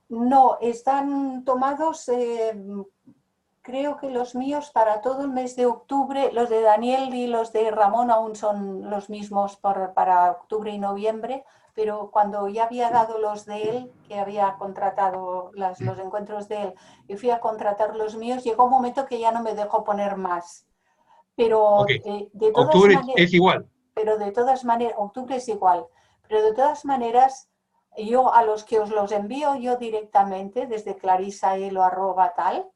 No, están tomados, creo que los míos para todo el mes de octubre, los de Daniel y los de Ramón aún son los mismos para octubre y noviembre, pero cuando ya había dado los de él, que había contratado los encuentros de él, y fui a contratar los míos, llegó un momento que ya no me dejó poner más. Pero de todas
octubre
maneras,
es igual.
Pero de todas maneras, octubre es igual, pero de todas maneras, yo a los que os los envío yo directamente, desde clarisaelo @tal,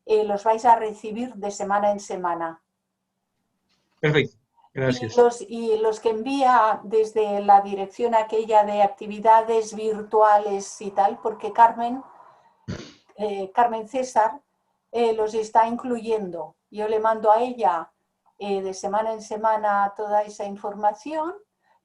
los vais a recibir de semana en semana.
Perfecto, gracias.
Y los que envía desde la dirección aquella de actividades virtuales y tal, porque Carmen César los está incluyendo. Yo le mando a ella de semana en semana toda esa información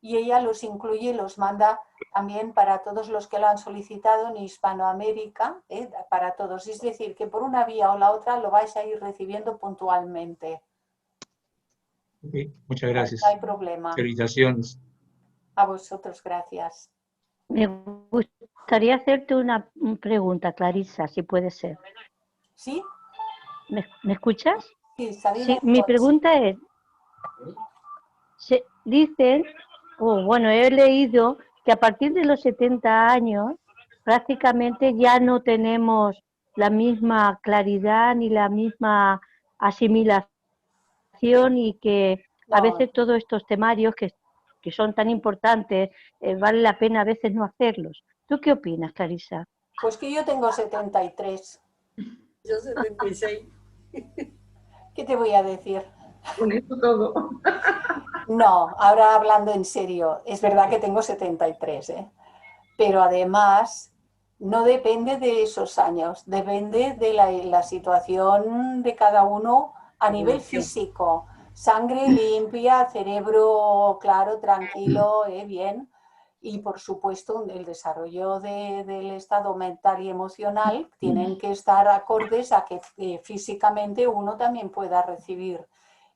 y ella los incluye y los manda también para todos los que lo han solicitado en Hispanoamérica, para todos. Es decir, que por una vía o la otra lo vais a ir recibiendo puntualmente.
Okay, muchas gracias.
No hay problema.
Felicitaciones.
A vosotros, gracias.
Me gustaría hacerte una pregunta, Clarisa, si puede ser.
¿Sí?
¿Me escuchas?
Sí,
mi pregunta es, se dicen, bueno, he leído que a partir de los 70 años prácticamente ya no tenemos la misma claridad ni la misma asimilación y que a veces todos estos temarios que son tan importantes, vale la pena a veces no hacerlos. ¿Tú qué opinas, Clarisa?
Pues que yo tengo 73.
Yo 76.
¿Qué te voy a decir?
Con esto todo.
No, ahora hablando en serio, es verdad que tengo 73, pero además no depende de esos años, depende de la situación de cada uno a nivel físico. Sangre limpia, cerebro claro, tranquilo, bien. Y por supuesto el desarrollo del estado mental y emocional tienen que estar acordes a que físicamente uno también pueda recibir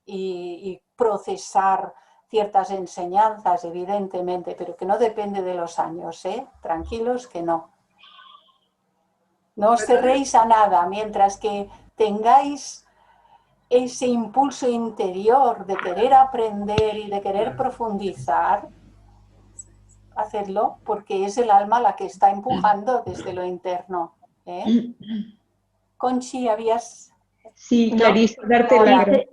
y procesar ciertas enseñanzas, evidentemente, pero que no depende de los años, tranquilos que no. No os cerréis a nada, mientras que tengáis ese impulso interior de querer aprender y de querer profundizar, hacerlo, porque es el alma la que está empujando desde lo interno. Conchi, habías...
Sí, Clarisa, darte las gracias.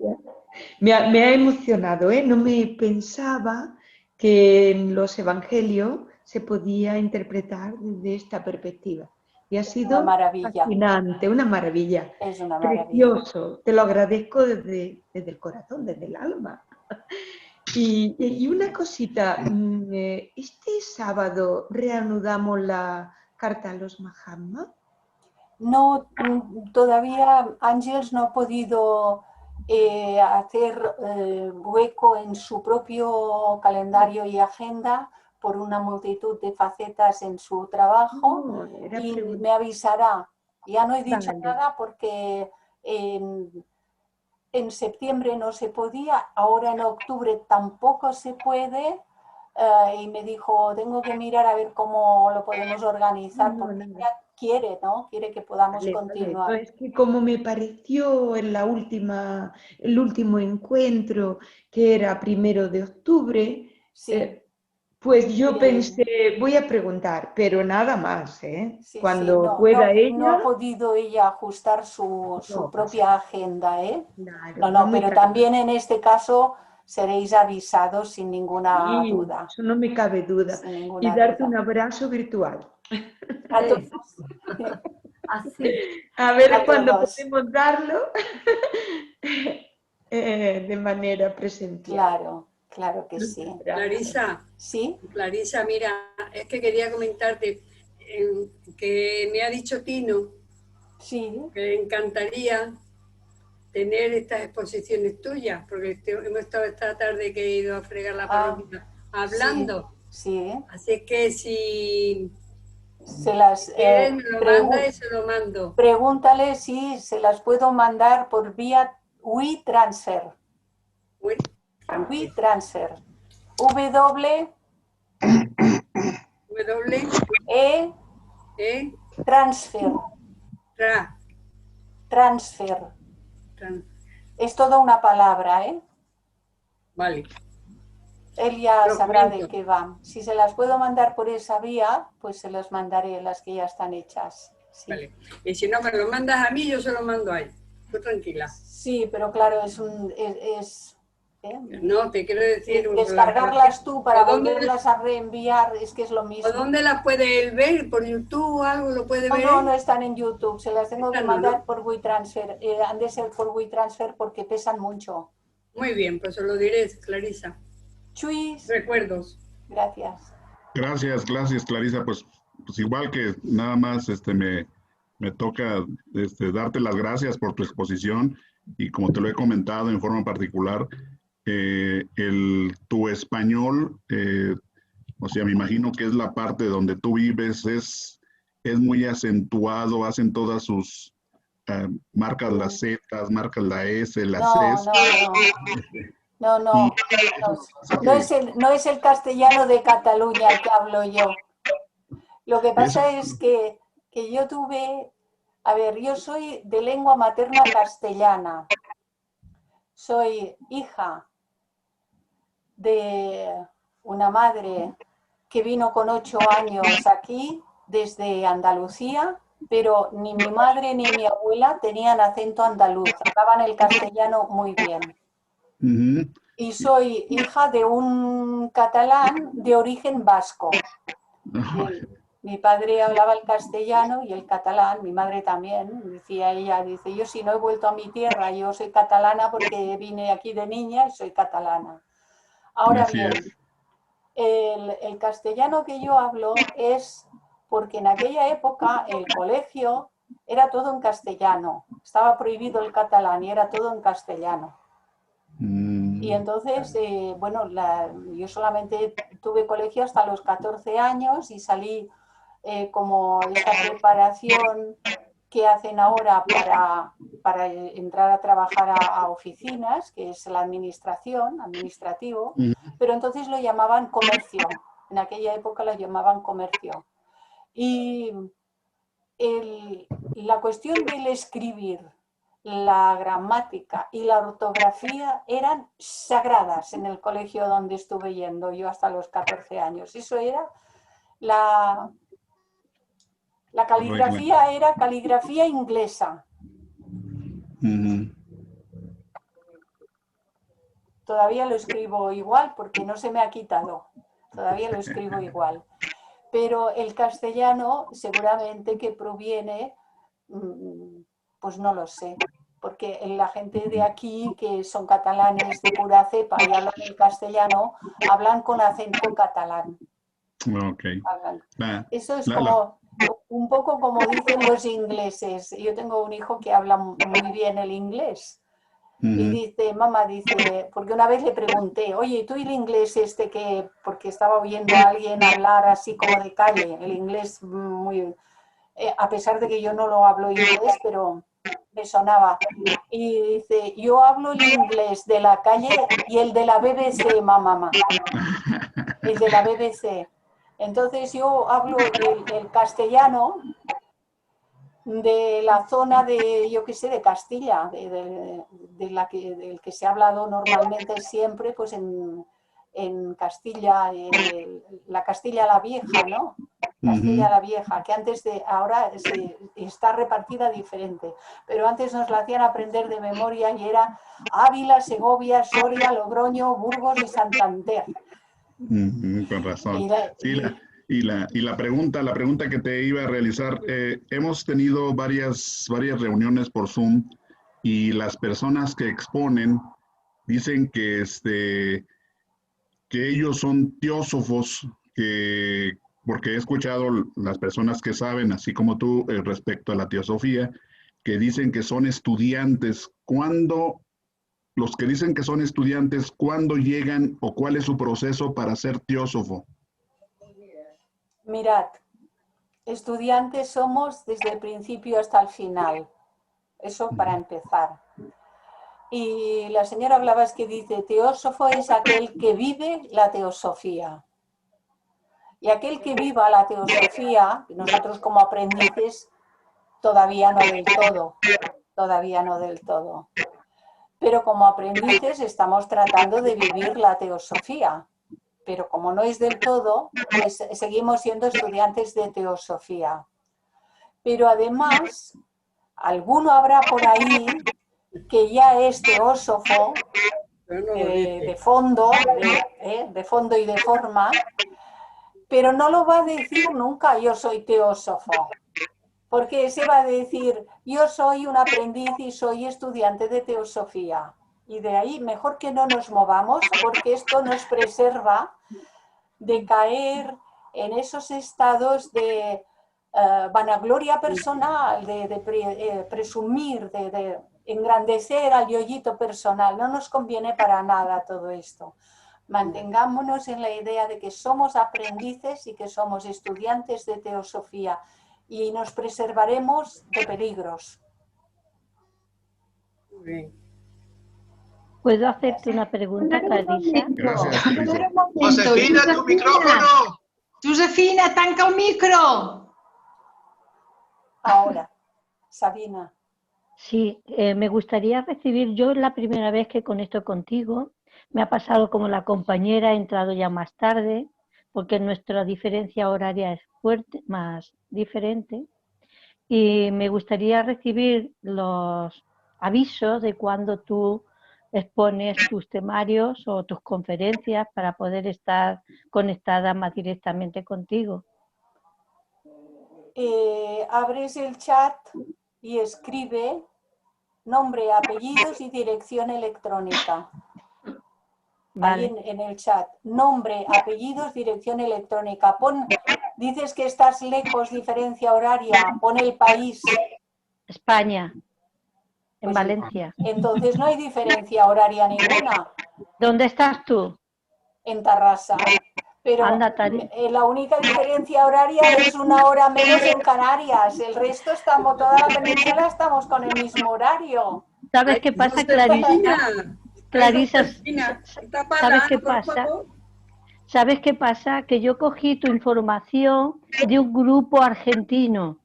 Me ha emocionado, no me pensaba que en los evangelios se podía interpretar desde esta perspectiva. Y ha sido fascinante, una maravilla.
Es una maravilla.
Precioso, te lo agradezco desde el corazón, desde el alma. Y una cosita, ¿este sábado reanudamos la carta a los Mahatmas?
No, todavía Ángels no ha podido hacer hueco en su propio calendario y agenda por una multitud de facetas en su trabajo y me avisará. Ya no he dicho nada porque en septiembre no se podía, ahora en octubre tampoco se puede y me dijo, tengo que mirar a ver cómo lo podemos organizar porque ella quiere, ¿no? Quiere que podamos continuar.
No, es que como me pareció en el último encuentro, que era 1 de octubre,
sí.
Pues yo pensé, voy a preguntar, pero nada más, ¿eh?
Sí,
Cuando
sí, no,
pueda
no ha
ella...
podido ella ajustar su
No,
propia agenda, ¿eh?
claro,
No,
me
pero
cabe
también en este caso seréis avisados sin ninguna
Sí,
duda.
eso no me cabe duda.
Sin
Y
ninguna
darte
duda.
un abrazo virtual.
A todos.
Así.
A ver
A
cuándo
todos.
podemos darlo de manera presencial.
Claro, claro que sí.
Clarisa,
¿Sí?
Clarisa, mira, es que quería comentarte que me ha dicho Tino que le encantaría tener estas exposiciones tuyas, porque hemos estado esta tarde que he ido a fregar la parroquia hablando.
Sí.
Así que si
quieres,
me lo manda y se lo mando.
Pregúntale si se las puedo mandar por vía WeTransfer. WeTransfer. Transfer. Transfer. Es toda una palabra, ¿eh?
Vale.
Él ya
Lo
sabrá
comento.
de qué va. Si se las puedo mandar por esa vía, pues se las mandaré, las que ya están hechas. Sí.
Vale. Y si no me lo mandas a mí, yo se lo mando a él. Tú tranquila.
Sí, pero claro,
No, te quiero decir...
descargarlas tú para
¿O dónde-
volverlas a reenviar, es que es lo mismo.
¿O dónde las puede él ver? ¿Por YouTube o algo lo puede ver?
No, no están en YouTube, se las tengo que
Están, ¿no?
mandar por WeTransfer. Han de ser por WeTransfer porque pesan mucho.
Muy bien, pues se lo diré, Clarisa.
Chuis.
Recuerdos.
Gracias.
Gracias, Clarisa. Pues igual que nada más me toca darte las gracias por tu exposición y como te lo he comentado en forma particular, tu español, o sea, me imagino que es la parte donde tú vives, es muy acentuado, hacen todas sus, marcas las Zetas, marcas la S, las Cs.
No, no es el castellano de Cataluña el que hablo yo. Lo que pasa es que yo tuve, yo soy de lengua materna castellana. Soy hija de una madre que vino con 8 años aquí desde Andalucía, pero ni mi madre ni mi abuela tenían acento andaluz, hablaban el castellano muy bien. Y soy hija de un catalán de origen vasco. Mi padre hablaba el castellano y el catalán, mi madre también, decía ella, dice, yo si no he vuelto a mi tierra, yo soy catalana porque vine aquí de niña y soy catalana. Ahora bien, el castellano que yo hablo es porque en aquella época el colegio era todo en castellano, estaba prohibido el catalán y era todo en castellano. Y entonces, yo solamente tuve colegio hasta los 14 años y salí como esta preparación que hacen ahora para entrar a trabajar a oficinas, que es la administrativo, pero entonces lo llamaban comercio. En aquella época lo llamaban comercio. Y la cuestión del escribir, la gramática y la ortografía eran sagradas en el colegio donde estuve yendo yo hasta los 14 años. Eso era la caligrafía, era caligrafía inglesa. Todavía lo escribo igual porque no se me ha quitado. Todavía lo escribo igual. Pero el castellano seguramente que proviene, pues no lo sé, porque la gente de aquí, que son catalanes de pura cepa y hablan el castellano, hablan con acento catalán. Eso es como un poco como dicen los ingleses. Yo tengo un hijo que habla muy bien el inglés. Y dice, mamá, dice, porque una vez le pregunté, oye, ¿tú el inglés que, porque estaba oyendo a alguien hablar así como de calle, el inglés muy, a pesar de que yo no lo hablo inglés, pero me sonaba. Y dice, yo hablo el inglés de la calle y el de la BBC, mamá. El de la BBC. Entonces yo hablo el castellano de la zona de, yo qué sé, de Castilla, del que se ha hablado normalmente siempre, pues en en Castilla, la Castilla la Vieja, ¿no? Castilla la Vieja, que antes ahora está repartida diferente, pero antes nos la hacían aprender de memoria y era Ávila, Segovia, Soria, Logroño, Burgos y Santander.
Con razón. Y la pregunta que te iba a realizar, hemos tenido varias reuniones por Zoom y las personas que exponen dicen que ellos son teósofos, porque he escuchado las personas que saben, así como tú, respecto a la teosofía, que dicen que son estudiantes. ¿Cuándo, los que dicen que son estudiantes, cuándo llegan o cuál es su proceso para ser teósofo?
Mirad, estudiantes somos desde el principio hasta el final. Eso para empezar. Y la señora Blavatsky dice, teósofo es aquel que vive la teosofía. Y aquel que viva la teosofía, nosotros como aprendices, todavía no del todo. Pero como aprendices estamos tratando de vivir la teosofía. Pero como no es del todo, pues seguimos siendo estudiantes de teosofía. Pero además, alguno habrá por ahí que ya es teósofo de fondo y de forma, pero no lo va a decir nunca yo soy teósofo, porque se va a decir yo soy un aprendiz y soy estudiante de teosofía. Y de ahí mejor que no nos movamos, porque esto nos preserva de caer en esos estados de vanagloria personal, de presumir, de engrandecer al yoyito personal. No nos conviene para nada todo esto. Mantengámonos en la idea de que somos aprendices y que somos estudiantes de teosofía y nos preservaremos de peligros.
¿Puedo hacerte una pregunta, Clarisa?
Gracias, Clarisa.
Josefina, tu micrófono.
Josefina, tanca el micro.
Ahora, Sabina.
Sí, me gustaría recibir, yo es la primera vez que conecto contigo, me ha pasado como la compañera, he entrado ya más tarde, porque nuestra diferencia horaria es fuerte, más diferente, y me gustaría recibir los avisos de cuando tú expones tus temarios o tus conferencias para poder estar conectada más directamente contigo.
Abres el chat y escribe nombre, apellidos y dirección electrónica.
Vale.
Ahí en el chat. Nombre, apellidos, dirección electrónica. Dices que estás lejos, diferencia horaria. Pon el país.
España. En Valencia.
Entonces no hay diferencia horaria ninguna.
¿Dónde estás tú?
En Tarrasa. Pero la única diferencia horaria es 1 hora menos en Canarias. El resto estamos, toda la península estamos con el mismo horario.
¿Sabes qué pasa, Clarisa? Clarisa, ¿sabes qué pasa? ¿Sabes qué pasa? Que yo cogí tu información de un grupo argentino.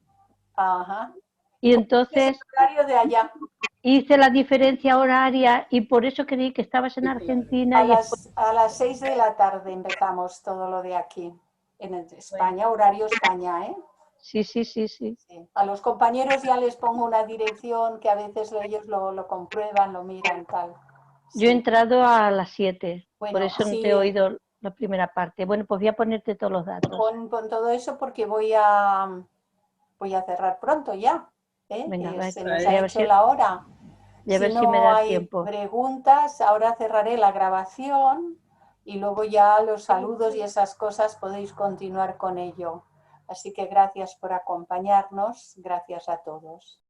Ajá.
Y entonces
horario de allá.
Hice la diferencia horaria y por eso creí que estabas en Argentina.
A las 6 de la tarde empezamos todo lo de aquí, en España, horario España, ¿eh?
Sí.
A los compañeros ya les pongo una dirección que a veces ellos lo comprueban, lo miran, tal.
Yo he entrado a las 7,
bueno,
por eso no te he oído la primera parte. Bueno, pues voy a ponerte todos los datos.
Pon todo eso porque voy a cerrar pronto ya.
Venga,
se nos ha hecho la hora.
Y a ver si me da tiempo.
Preguntas, ahora cerraré la grabación y luego ya los saludos y esas cosas podéis continuar con ello. Así que gracias por acompañarnos, gracias a todos.